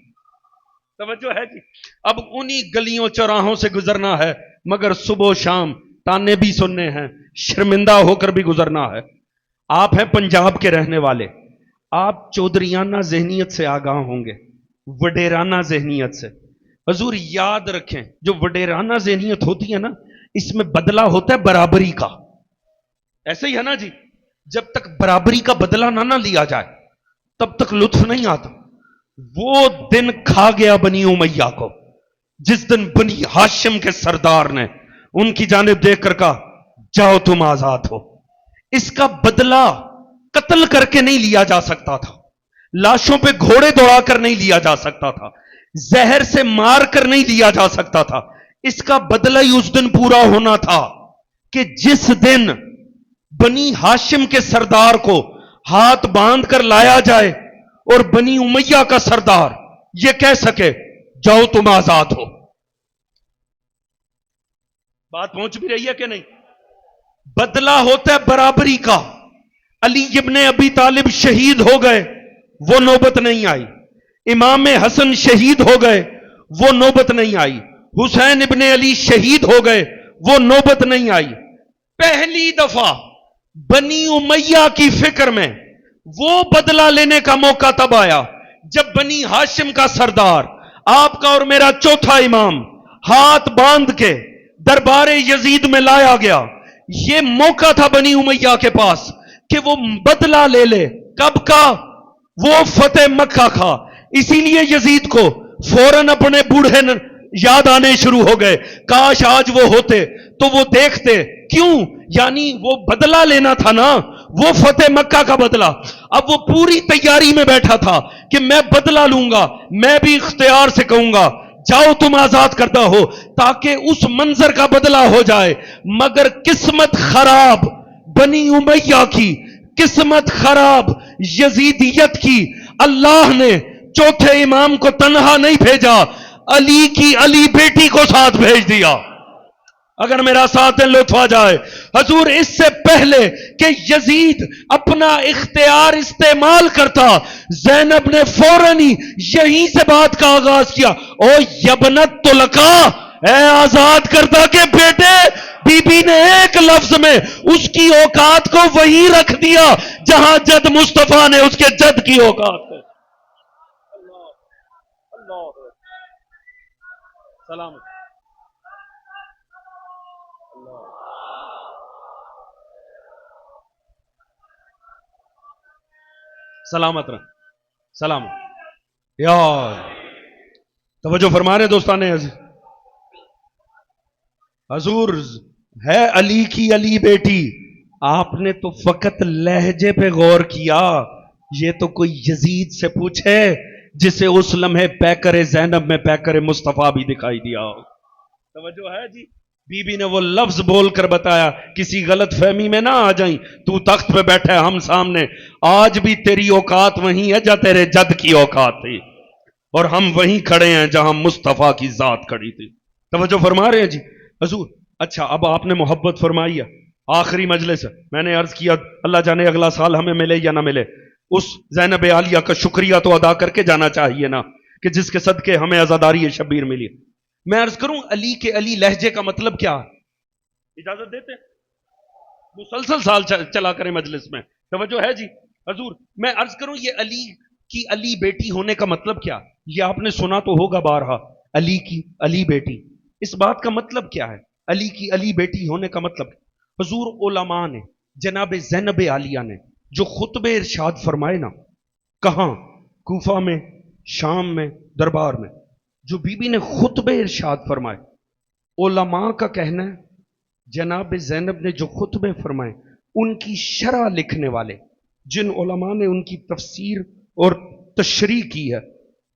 توجہ ہے جی؟ اب انہی گلیوں چوراہوں سے گزرنا ہے، مگر صبح و شام تانے بھی سننے ہیں، شرمندہ ہو کر بھی گزرنا ہے. آپ ہیں پنجاب کے رہنے والے، آپ چودھریانہ ذہنیت سے آگاہ ہوں گے، وڈیرانہ ذہنیت سے. حضور یاد رکھیں، جو وڈیرانہ ذہنیت ہوتی ہے نا، اس میں بدلہ ہوتا ہے برابری کا. ایسے ہی ہے نا جی؟ جب تک برابری کا بدلہ نہ لیا جائے تب تک لطف نہیں آتا. وہ دن کھا گیا بنی امیہ کو جس دن بنی ہاشم کے سردار نے ان کی جانب دیکھ کر کہا جاؤ تم آزاد ہو. اس کا بدلہ قتل کر کے نہیں لیا جا سکتا تھا، لاشوں پہ گھوڑے دوڑا کر نہیں لیا جا سکتا تھا، زہر سے مار کر نہیں لیا جا سکتا تھا. اس کا بدلہ ہی اس دن پورا ہونا تھا کہ جس دن بنی ہاشم کے سردار کو ہاتھ باندھ کر لایا جائے اور بنی امیہ کا سردار یہ کہہ سکے جاؤ تم آزاد ہو. بات پہنچ بھی رہی ہے کہ نہیں؟ بدلہ ہوتا ہے برابری کا. علی ابن ابی طالب شہید ہو گئے، وہ نوبت نہیں آئی. امام حسن شہید ہو گئے، وہ نوبت نہیں آئی. حسین ابن علی شہید ہو گئے، وہ نوبت نہیں آئی. پہلی دفعہ بنی امیہ کی فکر میں وہ بدلہ لینے کا موقع تب آیا جب بنی ہاشم کا سردار، آپ کا اور میرا چوتھا امام، ہاتھ باندھ کے دربار یزید میں لایا گیا. یہ موقع تھا بنی امیہ کے پاس کہ وہ بدلہ لے لے. کب کا؟ وہ فتح مکہ کا. اسی لیے یزید کو فوراً اپنے بوڑھے یاد آنے شروع ہو گئے. کاش آج وہ ہوتے تو وہ دیکھتے. کیوں؟ یعنی وہ بدلہ لینا تھا نا، وہ فتح مکہ کا بدلہ. اب وہ پوری تیاری میں بیٹھا تھا کہ میں بدلہ لوں گا، میں بھی اختیار سے کہوں گا جاؤ تم آزاد کردہ ہو، تاکہ اس منظر کا بدلہ ہو جائے. مگر قسمت خراب بنی امیہ کی، قسمت خراب یزیدیت کی. اللہ نے چوتھے امام کو تنہا نہیں بھیجا، علی کی علی بیٹی کو ساتھ بھیج دیا. اگر میرا ساتھ لطف آ جائے. حضور اس سے پہلے کہ یزید اپنا اختیار استعمال کرتا، زینب نے فوراً ہی یہیں سے بات کا آغاز کیا. او یبنت طلقا، اے آزاد کردہ کے بیٹے. بی بی نے ایک لفظ میں اس کی اوقات کو وہیں رکھ دیا جہاں جد مصطفیٰ نے اس کے جد کی اوقات ہے. سلام سلامت رہا. سلام یار توجہ فرما رہے دوستان عزیز. حضور ہے علی کی علی بیٹی. آپ نے تو فقط لہجے پہ غور کیا. یہ تو کوئی یزید سے پوچھے جسے اس لمحے پیکر زینب میں پیکر مصطفیٰ بھی دکھائی دیا. توجہ ہے جی؟ بی بی نے وہ لفظ بول کر بتایا کسی غلط فہمی میں نہ آ جائیں. تو تخت پہ بیٹھے ہم سامنے، آج بھی تیری اوقات وہیں ہے جہاں تیرے جد کی اوقات تھی، اور ہم وہیں کھڑے ہیں جہاں مصطفیٰ کی ذات کھڑی تھی. توجہ فرما رہے ہیں جی حضور؟ اچھا اب آپ نے محبت فرمائی ہے، آخری مجلس ہے، میں نے عرض کیا اللہ جانے اگلا سال ہمیں ملے یا نہ ملے، اس زینب عالیہ کا شکریہ تو ادا کر کے جانا چاہیے نا کہ جس کے صدقے ہمیں عزاداری شبیر ملی. میں عرض کروں علی کے علی لہجے کا مطلب کیا ہے؟ اجازت دیتے ہیں؟ مسلسل سال چلا کریں مجلس میں. توجہ ہے جی حضور؟ میں عرض کروں یہ علی کی علی بیٹی ہونے کا مطلب کیا؟ یہ آپ نے سنا تو ہوگا بارہا، علی کی علی بیٹی. اس بات کا مطلب کیا ہے علی کی علی بیٹی ہونے کا مطلب؟ حضور علماء نے جناب زینب عالیہ نے جو خطبے ارشاد فرمائے نا، کہاں؟ کوفہ میں، شام میں، دربار میں، جو بی بی نے خطبے ارشاد فرمائے. علماء کا کہنا ہے جناب زینب نے جو خطبے فرمائے ان کی شرح لکھنے والے جن علماء نے ان کی تفسیر اور تشریح کی ہے،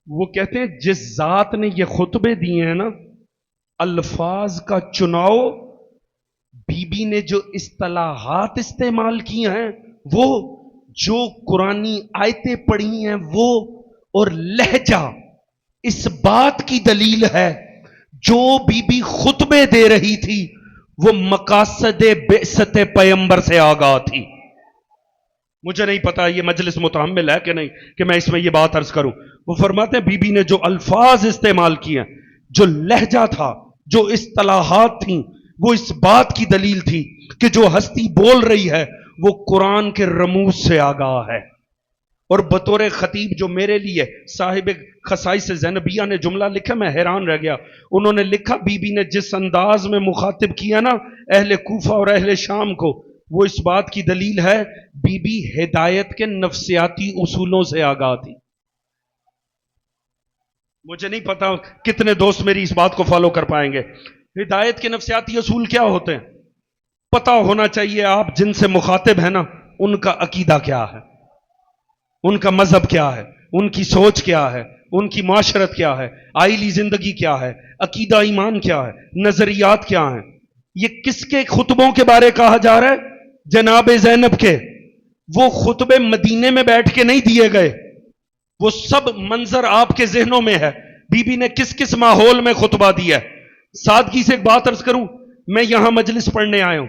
وہ کہتے ہیں جس ذات نے یہ خطبے دیے ہیں نا الفاظ کا چناؤ، بی بی نے جو اصطلاحات استعمال کی ہیں وہ، جو قرآنی آیتیں پڑھی ہیں وہ، اور لہجہ اس بات کی دلیل ہے جو بی بی خطبے دے رہی تھی وہ مقاصد بعثت پیغمبر سے آگاہ تھی۔ مجھے نہیں پتا یہ مجلس متحمل ہے کہ نہیں کہ میں اس میں یہ بات عرض کروں۔ وہ فرماتے ہیں بی بی نے جو الفاظ استعمال کیے، جو لہجہ تھا، جو اصطلاحات تھیں، وہ اس بات کی دلیل تھی کہ جو ہستی بول رہی ہے وہ قرآن کے رموز سے آگاہ ہے۔ اور بطور خطیب جو میرے لیے صاحب خصائص زینبیہ نے جملہ لکھا، میں حیران رہ گیا۔ انہوں نے لکھا بی بی نے جس انداز میں مخاطب کیا نا اہل کوفہ اور اہل شام کو، وہ اس بات کی دلیل ہے بی بی ہدایت کے نفسیاتی اصولوں سے آگاہ تھی۔ مجھے نہیں پتا کتنے دوست میری اس بات کو فالو کر پائیں گے۔ ہدایت کے نفسیاتی اصول کیا ہوتے ہیں؟ پتا ہونا چاہیے آپ جن سے مخاطب ہیں نا ان کا عقیدہ کیا ہے، ان کا مذہب کیا ہے، ان کی سوچ کیا ہے، ان کی معاشرت کیا ہے، آئلی زندگی کیا ہے، عقیدہ ایمان کیا ہے، نظریات کیا ہیں۔ یہ کس کے خطبوں کے بارے کہا جا رہا ہے؟ جناب زینب کے۔ وہ خطبے مدینے میں بیٹھ کے نہیں دیے گئے، وہ سب منظر آپ کے ذہنوں میں ہے۔ بی بی نے کس کس ماحول میں خطبہ دیا ہے۔ سادگی سے ایک بات عرض کروں، میں یہاں مجلس پڑھنے آیا ہوں،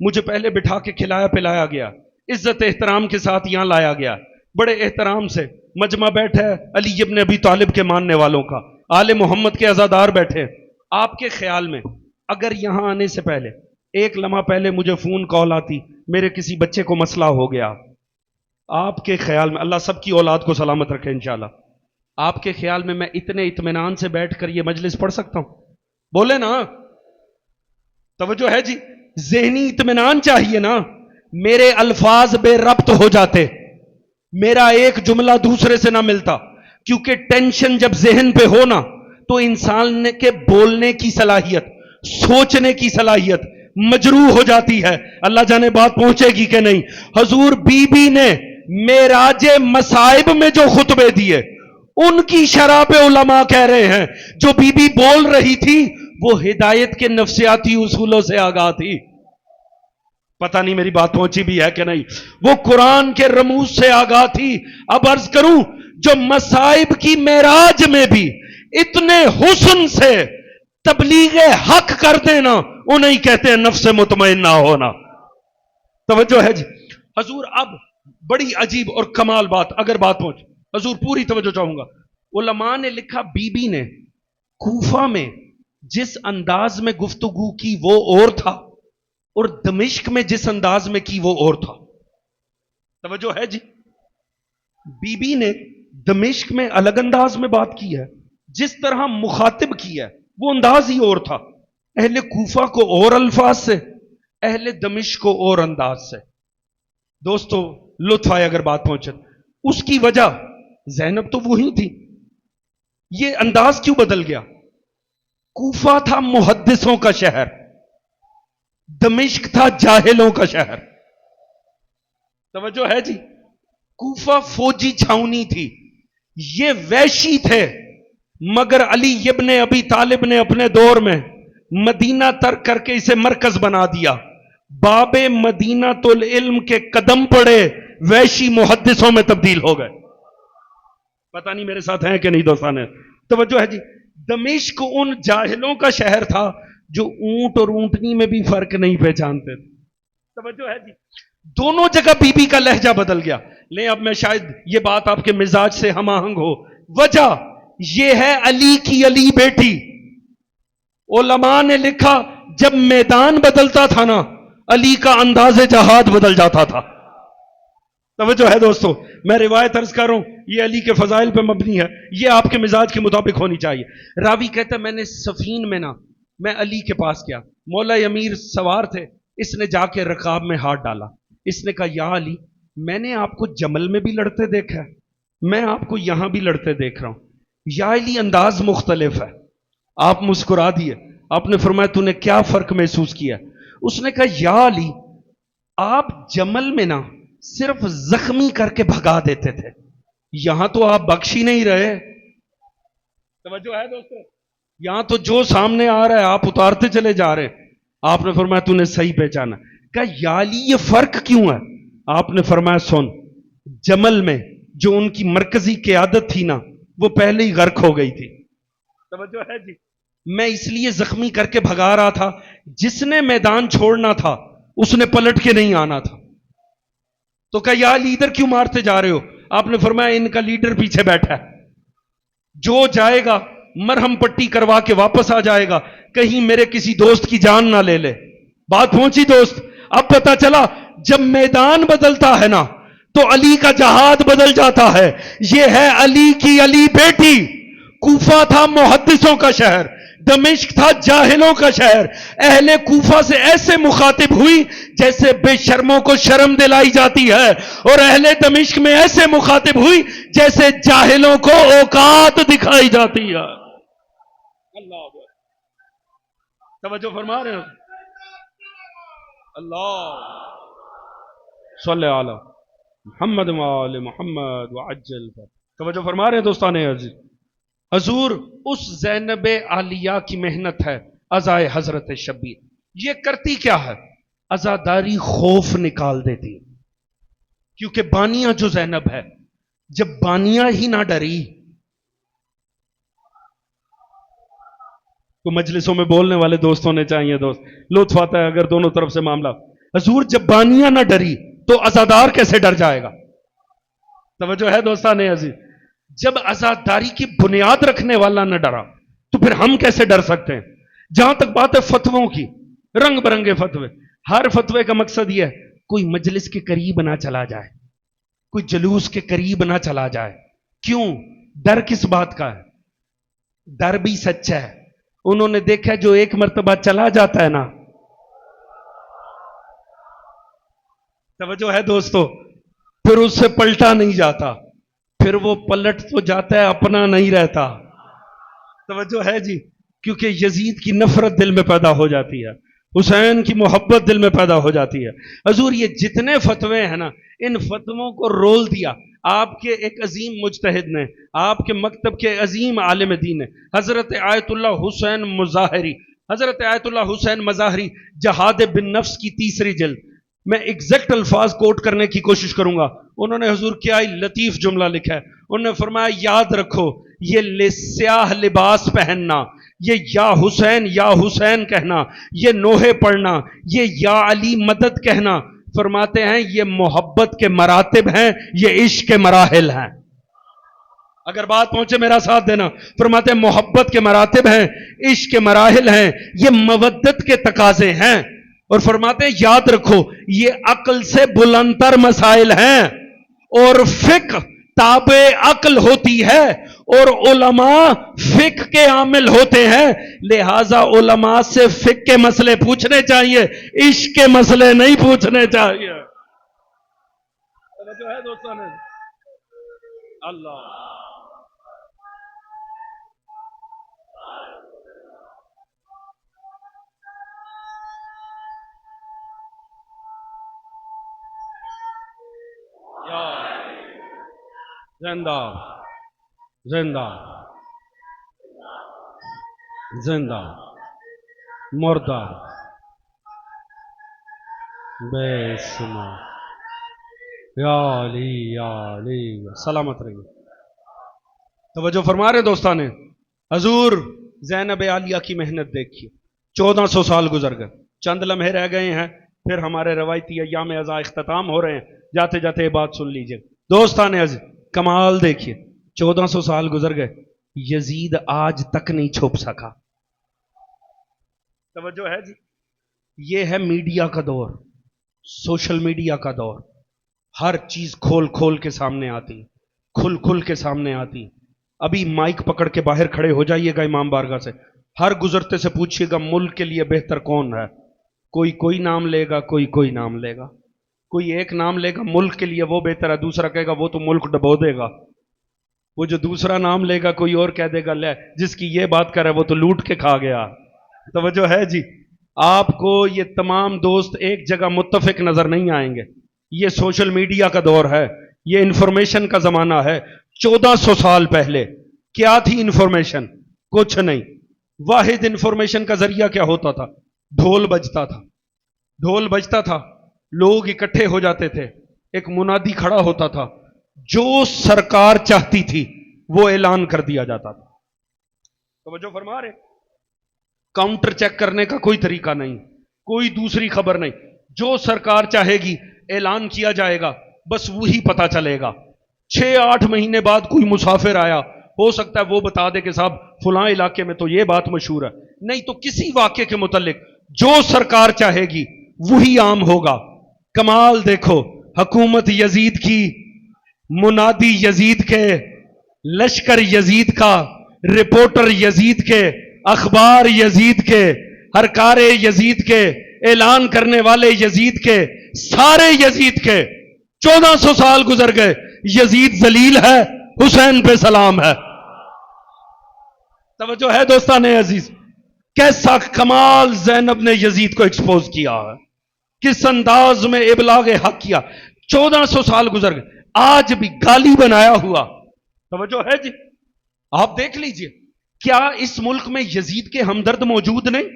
مجھے پہلے بٹھا کے کھلایا پلایا گیا، عزت احترام کے ساتھ یہاں لایا گیا، بڑے احترام سے مجمع بیٹھا ہے علی ابن ابی طالب کے ماننے والوں کا، آل محمد کے عزادار بیٹھے۔ آپ کے خیال میں اگر یہاں آنے سے پہلے ایک لمحہ پہلے مجھے فون کال آتی میرے کسی بچے کو مسئلہ ہو گیا، آپ کے خیال میں، اللہ سب کی اولاد کو سلامت رکھے انشاءاللہ، آپ کے خیال میں میں اتنے اطمینان سے بیٹھ کر یہ مجلس پڑھ سکتا ہوں؟ بولے نا، توجہ ہے جی، ذہنی اطمینان چاہیے نا۔ میرے الفاظ بے ربط ہو جاتے، میرا ایک جملہ دوسرے سے نہ ملتا، کیونکہ ٹینشن جب ذہن پہ ہو نا تو انسان کے بولنے کی صلاحیت، سوچنے کی صلاحیت مجروح ہو جاتی ہے۔ اللہ جانے بات پہنچے گی کہ نہیں۔ حضور بی بی نے معراج مصائب میں جو خطبے دیے ان کی شرح پہ علماء کہہ رہے ہیں جو بی بی بول رہی تھی وہ ہدایت کے نفسیاتی اصولوں سے آگاہ تھی۔ پتہ نہیں میری بات پہنچی بھی ہے کہ نہیں۔ وہ قرآن کے رموز سے آگاہ تھی۔ اب عرض کروں، جو مصائب کی معراج میں بھی اتنے حسن سے تبلیغ حق کر دینا انہیں کہتے ہیں نفس مطمئنہ ہونا۔ توجہ ہے جی۔ حضور اب بڑی عجیب اور کمال بات، اگر بات پہنچ، حضور پوری توجہ چاہوں گا۔ علماء نے لکھا بی بی نے کوفہ میں جس انداز میں گفتگو کی وہ اور تھا، اور دمشق میں جس انداز میں کی وہ اور تھا۔ توجہ ہے جی۔ بی بی نے دمشق میں الگ انداز میں بات کی ہے، جس طرح مخاطب کی ہے وہ انداز ہی اور تھا۔ اہل کوفہ کو اور الفاظ سے، اہل دمشق کو اور انداز سے۔ دوستو لطف آئے اگر بات پہنچے، اس کی وجہ زینب تو وہی تھی، یہ انداز کیوں بدل گیا؟ کوفہ تھا محدثوں کا شہر، دمشق تھا جاہلوں کا شہر۔ توجہ ہے جی۔ کوفہ فوجی چھاونی تھی، یہ وحشی تھے، مگر علی ابن ابی طالب نے اپنے دور میں مدینہ ترک کر کے اسے مرکز بنا دیا۔ باب مدینہ العلم کے قدم پڑے، وحشی محدثوں میں تبدیل ہو گئے۔ پتہ نہیں میرے ساتھ ہیں کہ نہیں دوستانے۔ توجہ ہے جی۔ دمشق ان جاہلوں کا شہر تھا جو اونٹ اور اونٹنی میں بھی فرق نہیں پہچانتے تھے۔ توجہ ہے جی۔ دونوں جگہ بی بی کا لہجہ بدل گیا۔ لیں اب میں شاید یہ بات آپ کے مزاج سے ہم آہنگ ہو، وجہ یہ ہے علی کی علی بیٹی۔ علماء نے لکھا جب میدان بدلتا تھا نا علی کا انداز جہاد بدل جاتا تھا۔ توجہ ہے دوستو، میں روایت عرض کر رہا ہوں، یہ علی کے فضائل پہ مبنی ہے، یہ آپ کے مزاج کے مطابق ہونی چاہیے۔ راوی کہتا ہے میں نے سفین میں نا، میں علی کے پاس گیا، مولا امیر سوار تھے، اس نے جا کے رکاب میں ہاتھ ڈالا، اس نے کہا یا علی، میں نے آپ کو جمل میں بھی لڑتے دیکھا ہے، میں آپ کو یہاں بھی لڑتے دیکھ رہا ہوں، یا علی انداز مختلف ہے۔ آپ مسکرا دیے، آپ نے فرمایا تو نے کیا فرق محسوس کیا؟ اس نے کہا یا علی، آپ جمل میں نا صرف زخمی کر کے بھگا دیتے تھے، یہاں تو آپ بخش ہی نہیں رہے۔ توجہ ہے دوستو، یہاں تو جو سامنے آ رہا ہے آپ اتارتے چلے جا رہے ہیں. آپ نے فرمایا تو نے صحیح پہچانا. کہا یا علی یہ فرق کیوں ہے؟ آپ نے فرمایا سن، جمل میں جو ان کی مرکزی قیادت تھی نا وہ پہلے ہی غرق ہو گئی تھی. توجہ ہے جی. میں اس لیے زخمی کر کے بھگا رہا تھا، جس نے میدان چھوڑنا تھا اس نے پلٹ کے نہیں آنا تھا. تو کہا یا لیڈر کیوں مارتے جا رہے ہو؟ آپ نے فرمایا ان کا لیڈر پیچھے بیٹھا ہے، جو جائے گا مرہم پٹی کروا کے واپس آ جائے گا، کہیں میرے کسی دوست کی جان نہ لے لے. بات پہنچی دوست؟ اب پتا چلا جب میدان بدلتا ہے نا تو علی کا جہاد بدل جاتا ہے. یہ ہے علی کی علی بیٹی. کوفہ تھا محدثوں کا شہر، دمشق تھا جاہلوں کا شہر. اہل کوفہ سے ایسے مخاطب ہوئی جیسے بے شرموں کو شرم دلائی جاتی ہے، اور اہل دمشق میں ایسے مخاطب ہوئی جیسے جاہلوں کو اوقات دکھائی جاتی ہے. اللہ توجہ فرما رہے ہیں؟ اللہ صلی علی محمد وآل محمد وعجل. توجہ فرما رہے ہیں دوستان عزیز؟ حضور اس زینب عالیہ کی محنت ہے عزائے حضرت شبیر. یہ کرتی کیا ہے؟ عزاداری خوف نکال دیتی. کیونکہ بانیہ جو زینب ہے، جب بانیہ ہی نہ ڈری تو مجلسوں میں بولنے والے دوستوں نے چاہیے دوست لطف آتا ہے اگر دونوں طرف سے معاملہ. حضور جب بانیہ نہ ڈری تو عزادار کیسے ڈر جائے گا؟ توجہ ہے دوستان عزیز؟ جب عزاداری کی بنیاد رکھنے والا نہ ڈرا تو پھر ہم کیسے ڈر سکتے ہیں؟ جہاں تک بات ہے فتووں کی، رنگ برنگے فتوے. ہر فتوے کا مقصد یہ ہے کوئی مجلس کے قریب نہ چلا جائے، کوئی جلوس کے قریب نہ چلا جائے. کیوں؟ ڈر کس بات کا ہے؟ ڈر بھی سچا ہے. انہوں نے دیکھا جو ایک مرتبہ چلا جاتا ہے نا، توجہ ہے دوستو، پھر اس سے پلٹا نہیں جاتا. پھر وہ پلٹ تو جاتا ہے، اپنا نہیں رہتا. توجہ ہے جی؟ کیونکہ یزید کی نفرت دل میں پیدا ہو جاتی ہے، حسین کی محبت دل میں پیدا ہو جاتی ہے. حضور یہ جتنے فتوے ہیں نا، ان فتووں کو رول دیا آپ کے ایک عظیم مجتہد نے، آپ کے مکتب کے عظیم عالم دین نے، حضرت آیت اللہ حسین مظاہری. حضرت آیت اللہ حسین مظاہری جہاد بن نفس کی 3 جلد. میں ایگزیکٹ الفاظ کوٹ کرنے کی کوشش کروں گا. انہوں نے حضور کیا ہی لطیف جملہ لکھا ہے. انہوں نے فرمایا یاد رکھو یہ سیاہ لباس پہننا، یہ یا حسین کہنا، یہ نوحے پڑھنا، یہ یا علی مدد کہنا، فرماتے ہیں یہ محبت کے مراتب ہیں، یہ عشق کے مراحل ہیں. اگر بات پہنچے میرا ساتھ دینا. فرماتے ہیں محبت کے مراتب ہیں، عشق کے مراحل ہیں، یہ مودت کے تقاضے ہیں. اور فرماتے ہیں یاد رکھو یہ عقل سے بلندتر مسائل ہیں، اور فقہ تابع عقل ہوتی ہے، اور علماء فقہ کے عامل ہوتے ہیں. لہذا علماء سے فقہ کے مسئلے پوچھنے چاہیے، عشق کے مسئلے نہیں پوچھنے چاہیے. جو ہے دوستان اللہ زندہ زندہ زندہ مردہ بے سما یا علی یا علی سلامت رہیے. توجہ فرما رہے دوستان نے؟ حضور زینب عالیہ کی محنت دیکھیے. 1400 سال گزر گئے، چند لمحے رہ گئے ہیں، پھر ہمارے روایتی ایام عزا اختتام ہو رہے ہیں. جاتے جاتے یہ بات سن لیجئے دوستان عزیز. کمال دیکھیے، 1400 سال گزر گئے، یزید آج تک نہیں چھپ سکا. توجہ ہے جی؟ یہ ہے میڈیا کا دور، سوشل میڈیا کا دور. ہر چیز کھول کھول کے سامنے آتی، کھل کھل کے سامنے آتی. ابھی مائک پکڑ کے باہر کھڑے ہو جائیے گا امام بارگاہ سے، ہر گزرتے سے پوچھئے گا ملک کے لیے بہتر کون ہے. کوئی نام لے گا، کوئی نام لے گا. کوئی ایک نام لے گا ملک کے لیے وہ بہتر ہے، دوسرا کہے گا وہ تو ملک ڈبو دے گا. وہ جو دوسرا نام لے گا کوئی اور کہہ دے گا لے جس کی یہ بات کر رہا ہے وہ تو لوٹ کے کھا گیا. توجہ ہے جی؟ آپ کو یہ تمام دوست ایک جگہ متفق نظر نہیں آئیں گے. یہ سوشل میڈیا کا دور ہے، یہ انفارمیشن کا زمانہ ہے. 1400 سال پہلے کیا تھی انفارمیشن؟ کچھ نہیں. واحد انفارمیشن کا ذریعہ کیا ہوتا تھا؟ ڈھول بجتا تھا. ڈھول بجتا تھا، لوگ اکٹھے ہو جاتے تھے، ایک منادی کھڑا ہوتا تھا، جو سرکار چاہتی تھی وہ اعلان کر دیا جاتا تھا. توجہ فرما رہے؟ کاؤنٹر چیک کرنے کا کوئی طریقہ نہیں، کوئی دوسری خبر نہیں، جو سرکار چاہے گی اعلان کیا جائے گا، بس وہی پتا چلے گا. 6-8 مہینے بعد کوئی مسافر آیا، ہو سکتا ہے وہ بتا دے کہ صاحب فلاں علاقے میں تو یہ بات مشہور ہے، نہیں تو کسی واقعے کے متعلق جو سرکار چاہے گی وہی عام ہوگا. کمال دیکھو، حکومت یزید کی، منادی یزید کے، لشکر یزید کا، رپورٹر یزید کے، اخبار یزید کے، ہرکار یزید کے، اعلان کرنے والے یزید کے، سارے یزید کے. 1400 سال گزر گئے، یزید ذلیل ہے، حسین پہ سلام ہے. توجہ ہے دوستان عزیز؟ کیسا کمال زینب نے یزید کو ایکسپوز کیا ہے، کس انداز میں ابلاغ حق کیا. 1400 سال گزر گئے، آج بھی گالی بنایا ہوا. توجہ ہے جی؟ آپ دیکھ لیجئے، کیا اس ملک میں یزید کے ہمدرد موجود نہیں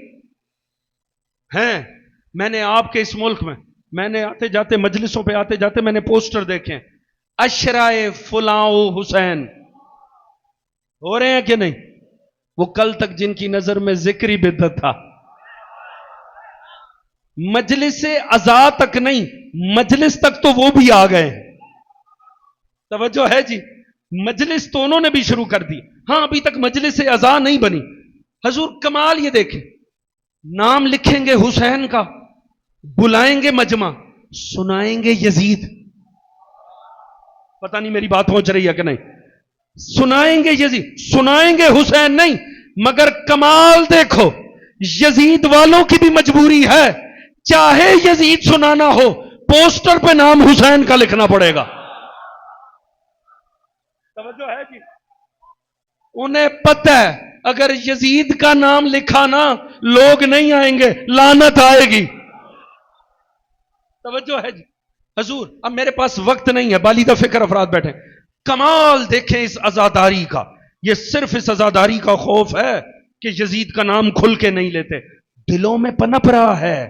ہیں؟ میں نے آپ کے اس ملک میں نے آتے جاتے مجلسوں پہ آتے جاتے میں نے پوسٹر دیکھے، اشرائے فلاں حسین ہو رہے ہیں کہ نہیں؟ وہ کل تک جن کی نظر میں ذکری بدعت تھا، مجلس عزا تک نہیں، مجلس تک تو وہ بھی آ گئے. توجہ ہے جی؟ مجلس تو انہوں نے بھی شروع کر دی، ہاں ابھی تک مجلس عزا نہیں بنی. حضور کمال یہ دیکھیں، نام لکھیں گے حسین کا، بلائیں گے مجمع، سنائیں گے یزید. پتہ نہیں میری بات پہنچ رہی ہے کہ نہیں؟ سنائیں گے یزید، سنائیں گے حسین نہیں. مگر کمال دیکھو، یزید والوں کی بھی مجبوری ہے، چاہے یزید سنانا ہو پوسٹر پہ نام حسین کا لکھنا پڑے گا. توجہ ہے جی؟ انہیں پتہ ہے اگر یزید کا نام لکھا نا لوگ نہیں آئیں گے، لعنت آئے گی. توجہ ہے جی؟ حضور اب میرے پاس وقت نہیں ہے، بالیدہ فکر افراد بیٹھے. کمال دیکھیں اس عزاداری کا. یہ صرف اس عزاداری کا خوف ہے کہ یزید کا نام کھل کے نہیں لیتے، دلوں میں پنپ رہا ہے.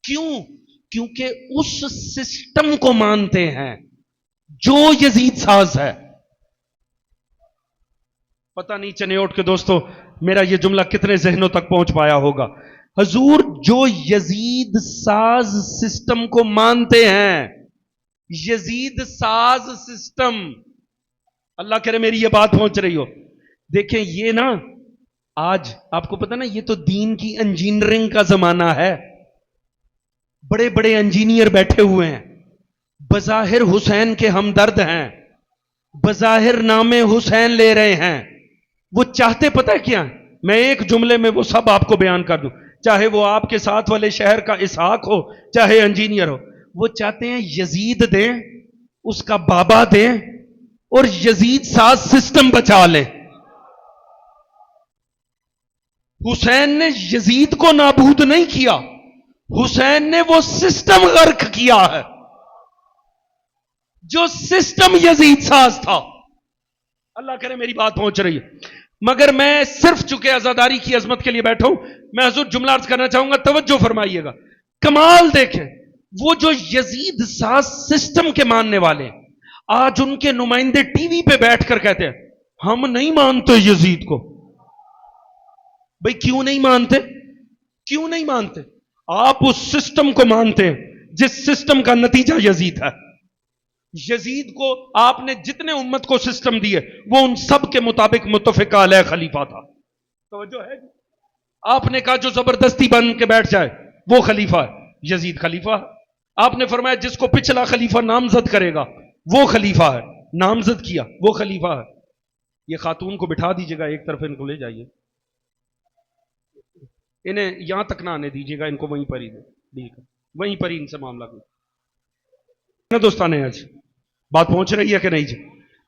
کیوں؟ کیونکہ اس سسٹم کو مانتے ہیں جو یزید ساز ہے. پتہ نہیں چنیوٹ کے دوستو میرا یہ جملہ کتنے ذہنوں تک پہنچ پایا ہوگا. حضور جو یزید ساز سسٹم کو مانتے ہیں، یزید ساز سسٹم، اللہ کرے میری یہ بات پہنچ رہی ہو. دیکھیں یہ نا آج آپ کو پتہ نا یہ تو دین کی انجینئرنگ کا زمانہ ہے. بڑے بڑے انجینئر بیٹھے ہوئے ہیں، بظاہر حسین کے ہمدرد ہیں، بظاہر نام حسین لے رہے ہیں. وہ چاہتے پتہ ہے کیا؟ میں ایک جملے میں وہ سب آپ کو بیان کر دوں، چاہے وہ آپ کے ساتھ والے شہر کا اسحاق ہو، چاہے انجینئر ہو. وہ چاہتے ہیں یزید دیں، اس کا بابا دیں، اور یزید ساز سسٹم بچا لیں. حسین نے یزید کو نابود نہیں کیا، حسین نے وہ سسٹم غرق کیا ہے جو سسٹم یزید ساز تھا. اللہ کرے میری بات پہنچ رہی ہے. مگر میں صرف چونکہ عزاداری کی عظمت کے لیے بیٹھا ہوں، میں حضور جملہ عرض کرنا چاہوں گا، توجہ فرمائیے گا. کمال دیکھیں، وہ جو یزید ساز سسٹم کے ماننے والے آج ان کے نمائندے ٹی وی پہ بیٹھ کر کہتے ہیں ہم نہیں مانتے یزید کو. بھئی کیوں نہیں مانتے؟ کیوں نہیں مانتے؟ آپ اس سسٹم کو مانتے ہیں جس سسٹم کا نتیجہ یزید ہے. یزید کو آپ نے جتنے امت کو سسٹم دیے وہ ان سب کے مطابق متفق علیہ خلیفہ تھا. توجہ ہے؟ آپ نے کہا جو زبردستی بن کے بیٹھ جائے وہ خلیفہ ہے، یزید خلیفہ ہے. آپ نے فرمایا جس کو پچھلا خلیفہ نامزد کرے گا وہ خلیفہ ہے، نامزد کیا وہ خلیفہ ہے. یہ خاتون کو بٹھا دیجیے گا ایک طرف، ان کو لے جائیے، انہیں یہاں تک نہ آنے دیجیے گا، ان کو وہیں پر ہی دے، وہیں پر ہی ان سے معاملہ کرو. دوستان آج بات پہنچ رہی ہے کہ نہیں جی؟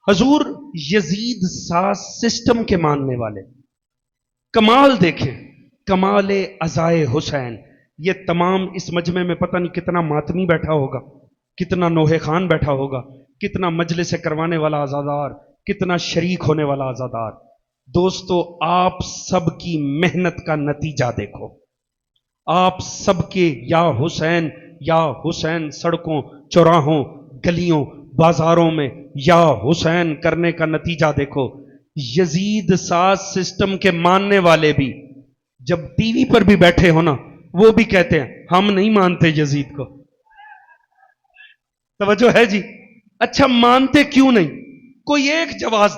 حضور یزید ساز سسٹم کے ماننے والے، کمال دیکھیں، کمال عزائے حسین. یہ تمام اس مجمع میں پتہ نہیں کتنا ماتمی بیٹھا ہوگا، کتنا نوحہ خان بیٹھا ہوگا، کتنا مجلس کروانے والا عزادار، کتنا شریک ہونے والا عزادار. دوستو آپ سب کی محنت کا نتیجہ دیکھو. آپ سب کے یا حسین سڑکوں چوراہوں گلیوں بازاروں میں یا حسین کرنے کا نتیجہ دیکھو. یزید ساز سسٹم کے ماننے والے بھی جب ٹی وی پر بھی بیٹھے ہو نا وہ بھی کہتے ہیں ہم نہیں مانتے یزید کو. توجہ ہے جی؟ اچھا مانتے کیوں نہیں؟ کوئی ایک جواز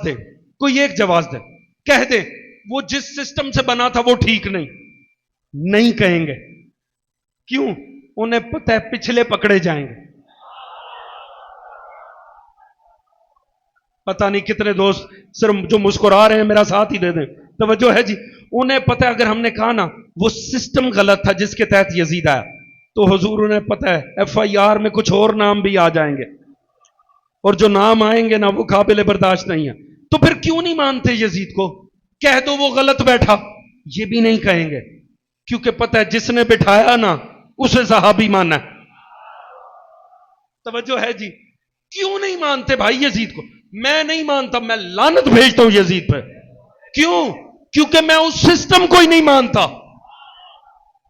دے کہہ دے وہ جس سسٹم سے بنا تھا وہ ٹھیک نہیں کہیں گے. کیوں؟ انہیں پتہ ہے پچھلے پکڑے جائیں گے. پتہ نہیں کتنے دوست صرف جو مسکرا رہے ہیں میرا ساتھ ہی دے دیں. توجہ ہے جی؟ انہیں پتہ ہے اگر ہم نے کہا نا وہ سسٹم غلط تھا جس کے تحت یزید آیا تو حضور انہیں پتہ ہے ایف آئی آر میں کچھ اور نام بھی آ جائیں گے اور جو نام آئیں گے نا وہ قابل برداشت نہیں ہے. تو پھر کیوں نہیں مانتے یزید کو؟ کہہ دو وہ غلط بیٹھا. یہ بھی نہیں کہیں گے کیونکہ پتہ ہے جس نے بٹھایا نا اسے صحابی مانا ہے. توجہ ہے جی؟ کیوں نہیں مانتے بھائی یزید کو؟ میں نہیں مانتا, میں لعنت بھیجتا ہوں یزید پہ. کیوں؟ کیونکہ میں اس سسٹم کو ہی نہیں مانتا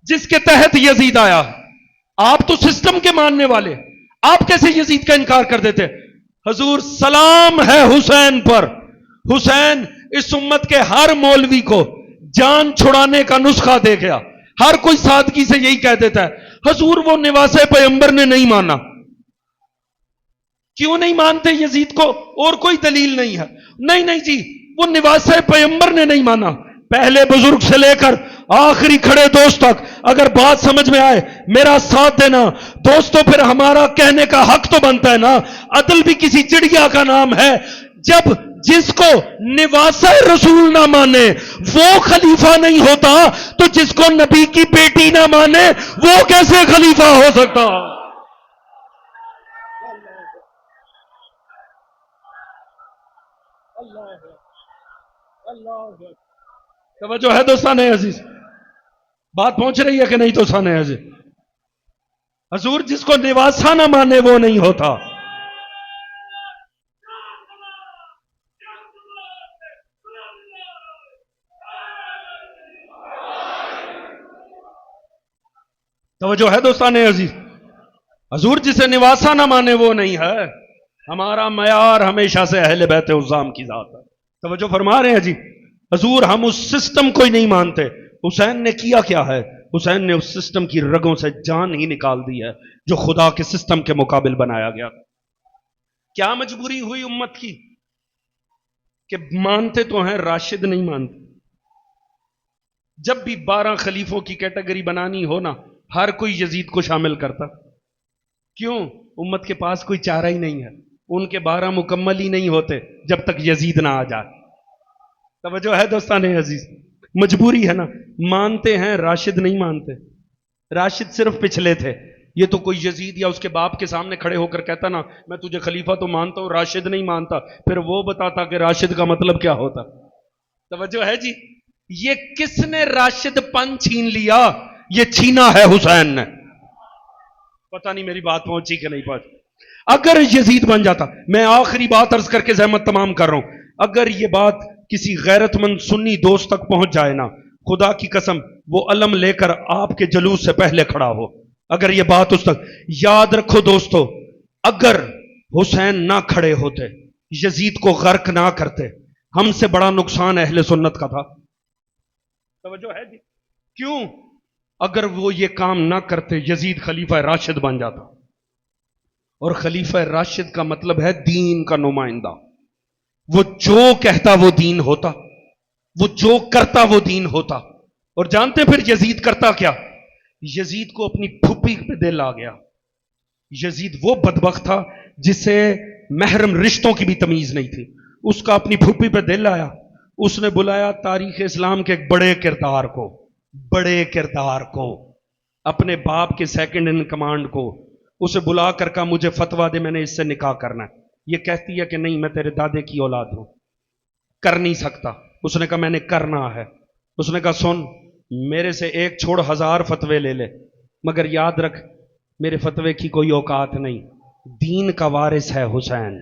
جس کے تحت یزید آیا. آپ تو سسٹم کے ماننے والے, آپ کیسے یزید کا انکار کر دیتے؟ حضور سلام ہے حسین پر. حسین اس امت کے ہر مولوی کو جان چھڑانے کا نسخہ دے گیا. ہر کوئی سادگی سے یہی کہہ دیتا ہے حضور وہ نواسے پیغمبر نے نہیں مانا. کیوں نہیں مانتے یزید کو؟ اور کوئی دلیل نہیں ہے. نہیں جی وہ نواسے پیغمبر نے نہیں مانا. پہلے بزرگ سے لے کر آخری کھڑے دوست تک اگر بات سمجھ میں آئے میرا ساتھ دینا دوستو. پھر ہمارا کہنے کا حق تو بنتا ہے نا. عدل بھی کسی چڑیا کا نام ہے. جب جس کو نواسہ رسول نہ مانے وہ خلیفہ نہیں ہوتا تو جس کو نبی کی بیٹی نہ مانے وہ کیسے خلیفہ ہو سکتا؟ توجہ ہے دوستان عزیز؟ بات پہنچ رہی ہے کہ نہیں دوستان عزیز؟ حضور جس کو نواسا نہ مانے وہ نہیں ہوتا. توجہ ہے دوستان عزیز؟ حضور جسے نواسا نہ مانے وہ نہیں ہے. ہمارا معیار ہمیشہ سے اہل بیت عظام کی ذات ہے. توجہ فرما رہے ہیں جی؟ حضور ہم اس سسٹم کو ہی نہیں مانتے. حسین نے کیا کیا ہے؟ حسین نے اس سسٹم کی رگوں سے جان ہی نکال دی ہے جو خدا کے سسٹم کے مقابل بنایا گیا. کیا مجبوری ہوئی امت کی کہ مانتے تو ہیں راشد نہیں مانتے. جب بھی 12 خلیفوں کی کیٹیگری بنانی ہو نا ہر کوئی یزید کو شامل کرتا. کیوں؟ امت کے پاس کوئی چارہ ہی نہیں ہے. ان کے 12 مکمل ہی نہیں ہوتے جب تک یزید نہ آ جائے. توجہ ہے دوستان عزیز؟ مجبوری ہے نا. مانتے ہیں راشد نہیں مانتے. راشد صرف پچھلے تھے. یہ تو کوئی یزید یا اس کے باپ کے سامنے کھڑے ہو کر کہتا نا میں تجھے خلیفہ تو مانتا ہوں راشد نہیں مانتا, پھر وہ بتاتا کہ راشد کا مطلب کیا ہوتا. توجہ ہے جی؟ یہ کس نے راشد پن چھین لیا؟ یہ چھینا ہے حسین نے. پتہ نہیں میری بات پہنچی کہ نہیں پہنچی. اگر یزید بن جاتا, میں آخری بات عرض کر کے زحمت تمام کر رہا ہوں, اگر یہ بات کسی غیرت مند سنی دوست تک پہنچ جائے نا خدا کی قسم وہ علم لے کر آپ کے جلوس سے پہلے کھڑا ہو. اگر یہ بات اس تک, یاد رکھو دوستو, اگر حسین نہ کھڑے ہوتے یزید کو غرق نہ کرتے ہم سے بڑا نقصان اہل سنت کا تھا. توجہ ہے جی؟ کیوں؟ اگر وہ یہ کام نہ کرتے یزید خلیفہ راشد بن جاتا, اور خلیفہ راشد کا مطلب ہے دین کا نمائندہ. وہ جو کہتا وہ دین ہوتا, وہ جو کرتا وہ دین ہوتا. اور جانتے پھر یزید کرتا کیا؟ یزید کو اپنی پھپھی پہ دل آ گیا. یزید وہ بدبخت تھا جسے محرم رشتوں کی بھی تمیز نہیں تھی. اس کا اپنی پھپھی پہ دل آیا. اس نے بلایا تاریخ اسلام کے ایک بڑے کردار کو, اپنے باپ کے سیکنڈ ان کمانڈ کو, اسے بلا کر کہا مجھے فتویٰ دے, میں نے اس سے نکاح کرنا ہے. یہ کہتی ہے کہ نہیں میں تیرے دادے کی اولاد ہوں, کر نہیں سکتا. اس نے کہا میں نے کرنا ہے. اس نے کہا سن میرے سے ایک چھوڑ 1000 فتوے لے لے, مگر یاد رکھ میرے فتوے کی کوئی اوقات نہیں. دین کا وارث ہے حسین.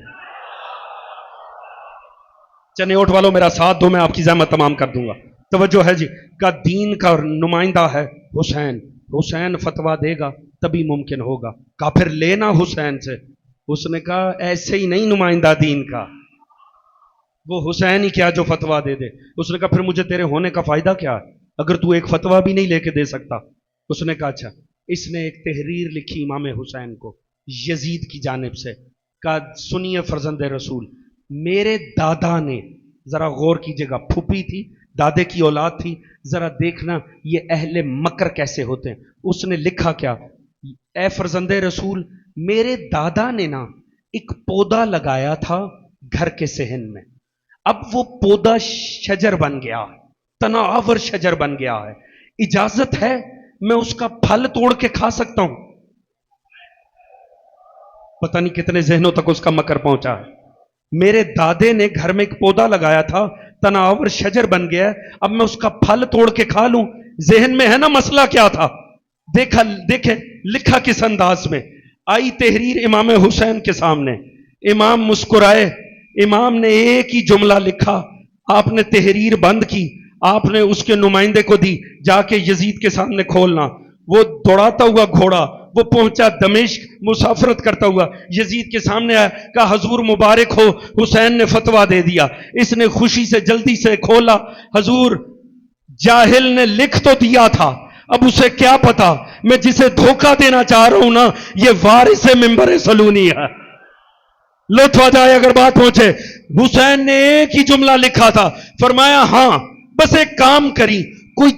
چنیوٹ والوں میرا ساتھ دو، میں آپ کی زحمت تمام کر دوں گا. توجہ ہے جی. کا دین کا نمائندہ ہے حسین. حسین فتویٰ دے گا تبھی ممکن ہوگا. کہا پھر لینا حسین سے. اس نے کہا ایسے ہی نہیں نمائندہ دین کا، وہ حسین ہی کیا جو فتویٰ دے دے. اس نے کہا پھر مجھے تیرے ہونے کا فائدہ کیا ہے اگر تو ایک فتویٰ بھی نہیں لے کے دے سکتا. اس نے کہا اچھا. اس نے ایک تحریر لکھی امام حسین کو یزید کی جانب سے. کہا سنیے فرزند رسول، میرے دادا نے، ذرا غور کیجیے گا، پھوپھی تھی، دادے کی اولاد تھی، ذرا دیکھنا یہ اہل مکر کیسے ہوتے ہیں. اس نے لکھا کیا، اے فرزند رسول، میرے دادا نے نا ایک پودا لگایا تھا گھر کے صحن میں، اب وہ پودا شجر بن گیا، تناور شجر بن گیا ہے، اجازت ہے میں اس کا پھل توڑ کے کھا سکتا ہوں؟ پتہ نہیں کتنے ذہنوں تک اس کا مکر پہنچا ہے. میرے دادے نے گھر میں ایک پودا لگایا تھا، تناور شجر بن گیا ہے، اب میں اس کا پھل توڑ کے کھا لوں؟ ذہن میں ہے نا مسئلہ کیا تھا. دیکھیں لکھا کس انداز میں. آئی تحریر امام حسین کے سامنے، امام مسکرائے. امام نے ایک ہی جملہ لکھا، آپ نے تحریر بند کی، آپ نے اس کے نمائندے کو دی، جا کے یزید کے سامنے کھولنا. وہ دوڑاتا ہوا گھوڑا وہ پہنچا دمشق، مسافرت کرتا ہوا یزید کے سامنے آیا، کہا حضور مبارک ہو، حسین نے فتویٰ دے دیا. اس نے خوشی سے جلدی سے کھولا. حضور جاہل نے لکھ تو دیا تھا، اب اسے کیا پتا، میں جسے دھوکہ دینا چاہ رہا ہوں نا یہ وارث منبر سلونی ہے. لطف آ جائے اگر بات پہنچے. حسین نے ایک ہی جملہ لکھا تھا، فرمایا ہاں بس ایک کام کری، کوئی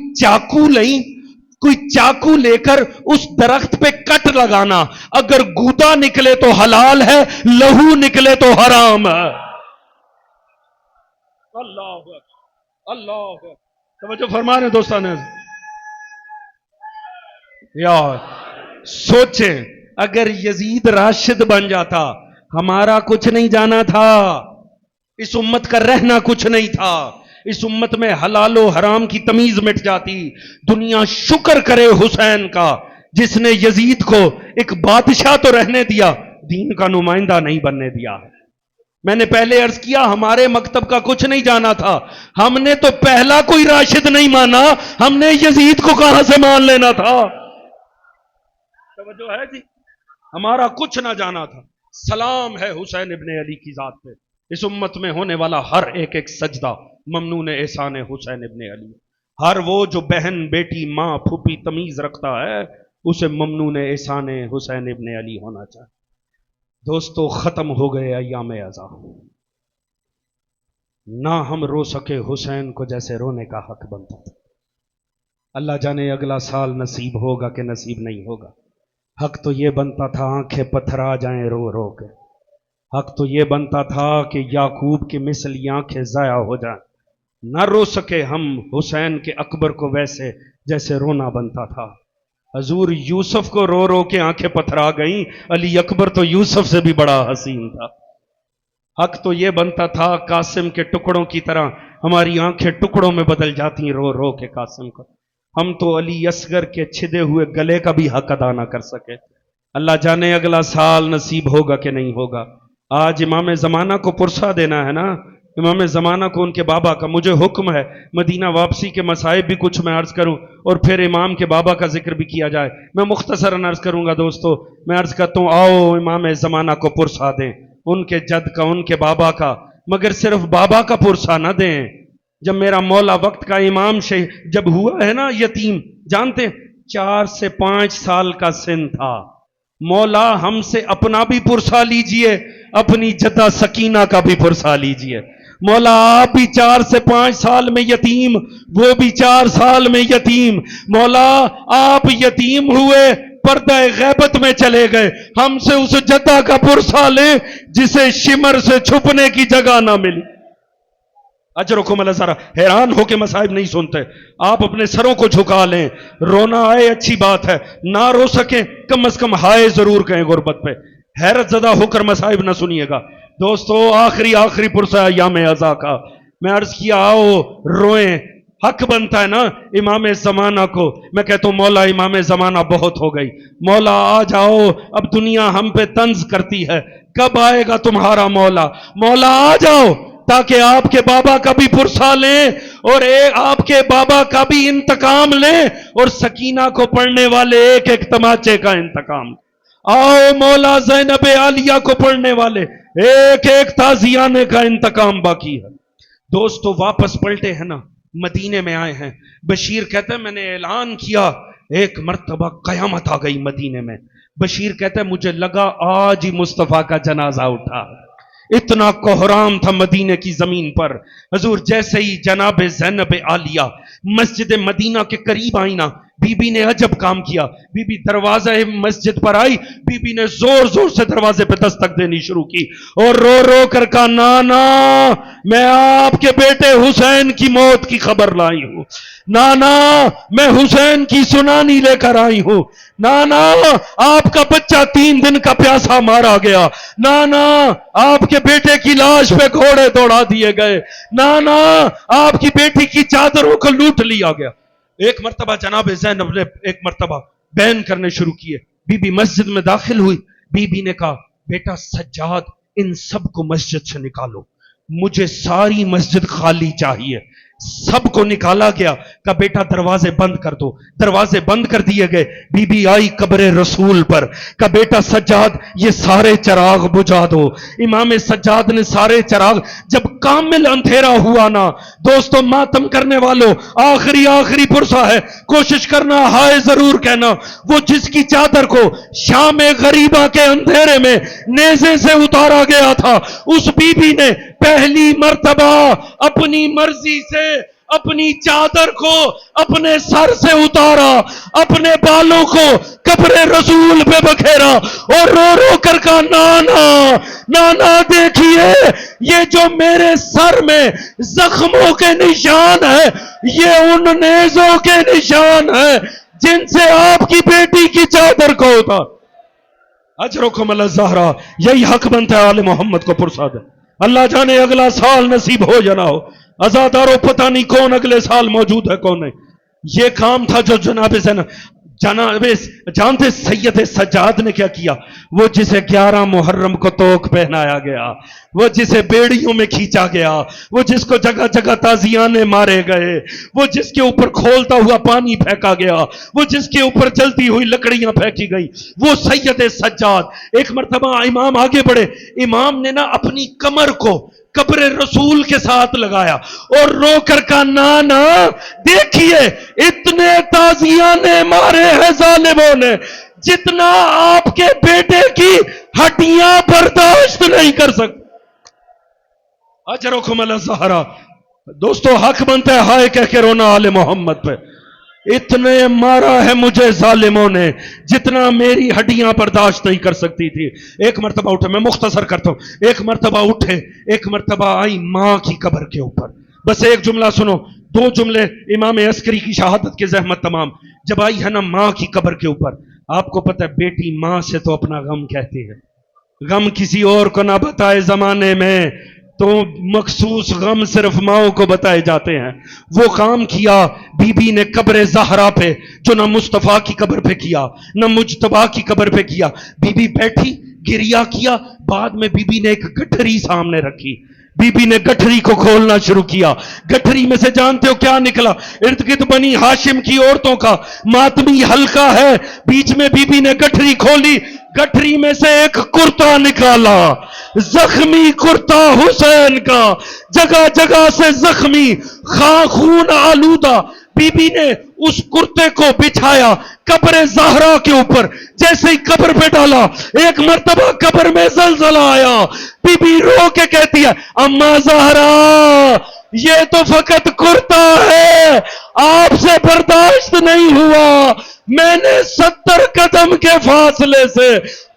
چاقو لے کر اس درخت پہ کٹ لگانا، اگر گودا نکلے تو حلال ہے، لہو نکلے تو حرام ہے. اللہ توجہ فرما رہے دوستان. یار سوچیں اگر یزید راشد بن جاتا، ہمارا کچھ نہیں جانا تھا، اس امت کا رہنا کچھ نہیں تھا، اس امت میں حلال و حرام کی تمیز مٹ جاتی. دنیا شکر کرے حسین کا جس نے یزید کو ایک بادشاہ تو رہنے دیا، دین کا نمائندہ نہیں بننے دیا. میں نے پہلے عرض کیا ہمارے مکتب کا کچھ نہیں جانا تھا، ہم نے تو پہلا کوئی راشد نہیں مانا، ہم نے یزید کو کہاں سے مان لینا تھا. توجہ ہے جی، ہمارا کچھ نہ جانا تھا. سلام ہے حسین ابن علی کی ذات پہ. اس امت میں ہونے والا ہر ایک سجدہ ممنون احسان حسین ابن علی. ہر وہ جو بہن بیٹی ماں پھوپھی تمیز رکھتا ہے اسے ممنون احسان حسین ابن علی ہونا چاہیے. دوستو ختم ہو گئے ایام عزا، نہ ہم رو سکے حسین کو جیسے رونے کا حق بنتا تھا. اللہ جانے اگلا سال نصیب ہوگا کہ نصیب نہیں ہوگا. حق تو یہ بنتا تھا آنکھیں پتھرا جائیں رو رو کے، حق تو یہ بنتا تھا کہ یعقوب کی مثل آنکھیں ضائع ہو جائیں. نہ رو سکے ہم حسین کے اکبر کو ویسے جیسے رونا بنتا تھا. حضور یوسف کو رو رو کے آنکھیں پتھرا گئیں، علی اکبر تو یوسف سے بھی بڑا حسین تھا. حق تو یہ بنتا تھا قاسم کے ٹکڑوں کی طرح ہماری آنکھیں ٹکڑوں میں بدل جاتی رو رو کے قاسم کو. ہم تو علی اصغر کے چھدے ہوئے گلے کا بھی حق ادا نہ کر سکے. اللہ جانے اگلا سال نصیب ہوگا کہ نہیں ہوگا. آج امام زمانہ کو پرسہ دینا ہے نا، امام زمانہ کو ان کے بابا کا. مجھے حکم ہے مدینہ واپسی کے مصائب بھی کچھ میں عرض کروں اور پھر امام کے بابا کا ذکر بھی کیا جائے. میں مختصراً عرض کروں گا دوستو. میں عرض کرتا ہوں آؤ امام زمانہ کو پرسہ دیں، ان کے جد کا، ان کے بابا کا، مگر صرف بابا کا پرسہ نہ دیں. جب میرا مولا وقت کا امام جب ہوا ہے نا یتیم، جانتے 4 سے 5 سال کا سن تھا. مولا ہم سے اپنا بھی پرسہ لیجئے، اپنی جدہ سکینہ کا بھی پرسہ لیجئے. مولا آپ بھی 4 سے 5 سال میں یتیم، وہ بھی 4 سال میں یتیم. مولا آپ یتیم ہوئے، پردہ غیبت میں چلے گئے، ہم سے اس جدہ کا پرسہ لیں جسے شمر سے چھپنے کی جگہ نہ ملی. اجرکم اللہ. ذرا حیران ہو کے مصائب نہیں سنتے، آپ اپنے سروں کو جھکا لیں. رونا آئے اچھی بات ہے، نہ رو سکیں کم از کم ہائے ضرور کہیں غربت پہ. حیرت زدہ ہو کر مصائب نہ سنیے گا دوستو. آخری پرسہ ایام عزا کا میں عرض کیا آؤ روئیں. حق بنتا ہے نا امام زمانہ کو. میں کہتا ہوں مولا امام زمانہ بہت ہو گئی، مولا آ جاؤ، اب دنیا ہم پہ طنز کرتی ہے، کب آئے گا تمہارا مولا؟ مولا آ جاؤ، تاکہ آپ کے بابا کا بھی پرسہ لیں اور آپ کے بابا کا بھی انتقام لیں اور سکینہ کو پڑھنے والے ایک ایک تماچے کا انتقام. آؤ مولا زینب عالیہ کو پڑھنے والے ایک ایک تازیانے کا انتقام باقی ہے. دوستو واپس پلٹے ہیں نا، مدینے میں آئے ہیں. بشیر کہتا ہے میں نے اعلان کیا، ایک مرتبہ قیامت آ گئی مدینے میں. بشیر کہتا ہے مجھے لگا آج ہی مصطفیٰ کا جنازہ اٹھا. اتنا کوہرام تھا مدینے کی زمین پر. حضور جیسے ہی جناب زینب عالیہ مسجد مدینہ کے قریب آئی نا، بی بی نے عجب کام کیا. بی بی دروازہ مسجد پر آئی، بی بی نے زور زور سے دروازے پہ دستک دینی شروع کی اور رو رو کر کہا نانا میں آپ کے بیٹے حسین کی موت کی خبر لائی ہوں. نانا میں حسین کی سنانی لے کر آئی ہوں. نانا آپ کا بچہ 3 دن کا پیاسا مارا گیا. نانا آپ کے بیٹے کی لاش پہ گھوڑے دوڑا دیے گئے. نانا آپ کی بیٹی کی چادروں کو لوٹ لیا گیا. ایک مرتبہ جناب زینب نے ایک مرتبہ بیان کرنے شروع کیے. بی بی مسجد میں داخل ہوئی. بی بی نے کہا بیٹا سجاد ان سب کو مسجد سے نکالو، مجھے ساری مسجد خالی چاہیے. سب کو نکالا گیا. کہا بیٹا دروازے بند کر دو. دروازے بند کر دیے گئے. بی بی آئی قبر رسول پر. کہا بیٹا سجاد یہ سارے چراغ بجھا دو. امام سجاد نے سارے چراغ، جب کامل اندھیرا ہوا نا دوستو ماتم کرنے والوں آخری پرسہ ہے، کوشش کرنا ہائے ضرور کہنا. وہ جس کی چادر کو شام غریبہ کے اندھیرے میں نیزے سے اتارا گیا تھا، اس بی بی نے پہلی مرتبہ اپنی مرضی سے اپنی چادر کو اپنے سر سے اتارا، اپنے بالوں کو قبر رسول پہ بکھیرا اور رو رو کر کہا نانا نانا دیکھیے یہ جو میرے سر میں زخموں کے نشان ہے یہ ان نیزوں کے نشان ہے جن سے آپ کی بیٹی کی چادر کو اتار. اجرکم الزہرا. یہی حق بنتا ہے آل محمد کو پرساد ہے. اللہ جانے اگلا سال نصیب ہو یا نہ ہو، عزاداروں پتہ نہیں کون اگلے سال موجود ہے کون نہیں. یہ کام تھا جو جناب جانتے سید سجاد نے کیا کیا؟ وہ جسے 11 محرم کو توک پہنایا گیا، وہ جسے بیڑیوں میں کھینچا گیا، وہ جس کو جگہ جگہ تازیانے مارے گئے، وہ جس کے اوپر کھولتا ہوا پانی پھینکا گیا، وہ جس کے اوپر جلتی ہوئی لکڑیاں پھینکی گئی، وہ سید سجاد. ایک مرتبہ امام آگے بڑھے. امام نے نا اپنی کمر کو قبر رسول کے ساتھ لگایا اور رو کر کہا نانا دیکھیے اتنے تازیانے مارے ہیں ظالموں نے جتنا آپ کے بیٹے کی ہڈیاں برداشت نہیں کر سکتے. اجرکم الزہرا. دوستو حق بنتا ہے ہائے کہہ کے رونا آل محمد پہ. اتنے مارا ہے مجھے ظالموں نے جتنا میری ہڈیاں برداشت نہیں کر سکتی تھی. ایک مرتبہ اٹھے، میں مختصر کرتا ہوں. ایک مرتبہ اٹھے، ایک مرتبہ آئی ماں کی قبر کے اوپر. بس ایک جملہ سنو، 2 جملے امام عسکری کی شہادت کے زحمت تمام. جب آئی ہے نا ماں کی قبر کے اوپر، آپ کو پتہ ہے بیٹی ماں سے تو اپنا غم کہتی ہے، غم کسی اور کو نہ بتائے زمانے میں تو مخصوص غم صرف ماؤں کو بتائے جاتے ہیں. وہ کام کیا بی بی نے قبر زہرا پہ، جو نہ مصطفیٰ کی قبر پہ کیا نہ مجتبیٰ کی قبر پہ کیا. بی بی بیٹھی گریا کیا. بعد میں بی بی نے ایک گٹھری سامنے رکھی. بی بی نے گٹھری کو کھولنا شروع کیا. گٹھری میں سے جانتے ہو کیا نکلا؟ ارد گرد بنی ہاشم کی عورتوں کا ماتمی حلقہ ہے. بیچ میں بی بی نے گٹھری کھولی، گٹھری میں سے ایک کرتا نکالا، زخمی کرتا حسین کا، جگہ جگہ سے زخمی، خون آلودہ. بی بی نے اس کرتے کو بچھایا قبر زہرا کے اوپر. جیسے ہی قبر پہ ڈالا ایک مرتبہ قبر میں زلزلہ آیا. بی بی رو کے کہتی ہے اما زہرا یہ تو فقط کرتا ہے، آپ سے برداشت نہیں ہوا، میں نے 70 قدم کے فاصلے سے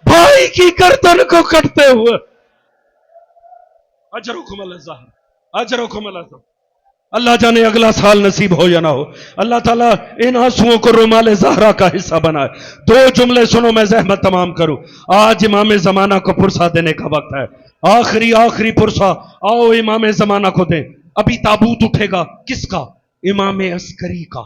بھائی کی گردن کو کٹتے ہوئے. اجرکم الزہر، اجرکم الزہر. اللہ جانے اگلا سال نصیب ہو یا نہ ہو. اللہ تعالیٰ ان آنسوؤں کو رومال زہرا کا حصہ بنائے. 2 جملے سنو میں زحمت تمام کروں. آج امام زمانہ کو پرسہ دینے کا وقت ہے. آخری پرسہ آؤ امام زمانہ کو دیں. ابھی تابوت اٹھے گا کس کا؟ امام عسکری کا.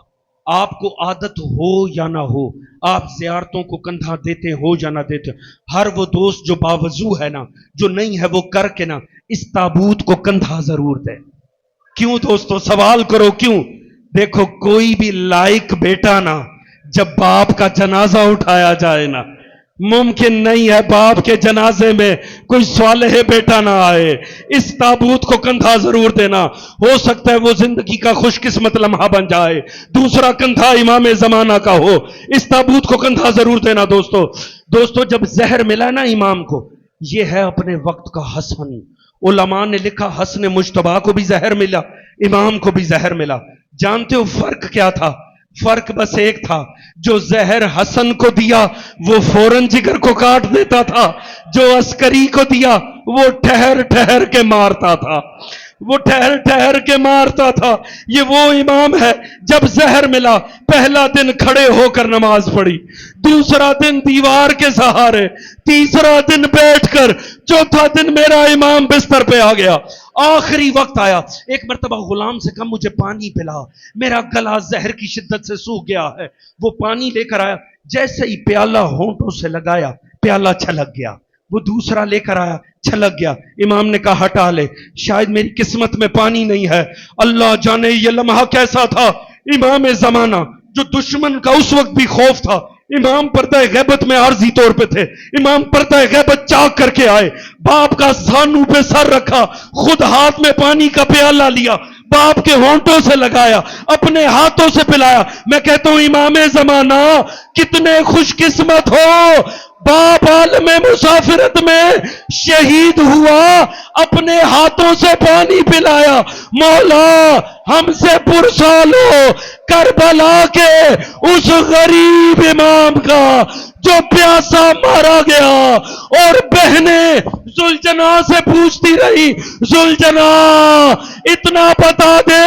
آپ کو عادت ہو یا نہ ہو، آپ زیارتوں کو کندھا دیتے ہو یا نہ دیتے، ہر وہ دوست جو باوضو ہے نا، جو نہیں ہے وہ کر کے نا اس تابوت کو کندھا ضرور دے. کیوں دوستو؟ سوال کرو کیوں؟ دیکھو کوئی بھی لائق بیٹا نا جب باپ کا جنازہ اٹھایا جائے نا، ممکن نہیں ہے باپ کے جنازے میں کوئی صالح بیٹا نہ آئے. اس تابوت کو کندھا ضرور دینا. ہو سکتا ہے وہ زندگی کا خوش قسمت لمحہ بن جائے، دوسرا کندھا امام زمانہ کا ہو. اس تابوت کو کندھا ضرور دینا. دوستو جب زہر ملا نا امام کو، یہ ہے اپنے وقت کا حسن. علماء نے لکھا حسن مجتبیٰ کو بھی زہر ملا، امام کو بھی زہر ملا. جانتے ہو فرق کیا تھا؟ فرق بس ایک تھا، جو زہر حسن کو دیا وہ فوراً جگر کو کاٹ دیتا تھا، جو عسکری کو دیا وہ ٹھہر ٹھہر کے مارتا تھا. وہ ٹھہر ٹھہر کے مارتا تھا. یہ وہ امام ہے جب زہر ملا پہلا دن کھڑے ہو کر نماز پڑھی، دوسرا دن دیوار کے سہارے، تیسرا دن بیٹھ کر، چوتھا دن میرا امام بستر پہ آ گیا. آخری وقت آیا، ایک مرتبہ غلام سے کہا مجھے پانی پلا، میرا گلا زہر کی شدت سے سوکھ گیا ہے. وہ پانی لے کر آیا، جیسے ہی پیالہ ہونٹوں سے لگایا پیالہ چھلک گیا. وہ دوسرا لے کر آیا، چھلک گیا. امام نے کہا ہٹا لے، شاید میری قسمت میں پانی نہیں ہے. اللہ جانے یہ لمحہ کیسا تھا. امام زمانہ جو دشمن کا اس وقت بھی خوف تھا، امام پردہ غیبت میں عارضی طور پہ تھے. امام پردہ غیبت چاک کر کے آئے، باپ کا سانو پہ سر رکھا، خود ہاتھ میں پانی کا پیالہ لیا، باپ کے ہونٹوں سے لگایا، اپنے ہاتھوں سے پلایا. میں کہتا ہوں امام زمانہ کتنے خوش قسمت ہو، باپ عالم مسافرت میں شہید ہوا، اپنے ہاتھوں سے پانی پلایا. مولا ہم سے پرسال ہو کربلا کے اس غریب امام کا جو پیاسا مارا گیا. اور بہنیں ذوالجناح سے پوچھتی رہی، ذوالجناح اتنا بتا دے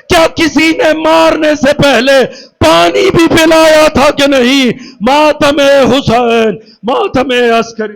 کیا کسی نے مارنے سے پہلے پانی بھی پلایا تھا کہ نہیں؟ ماتم حسین، ماتم عسکری.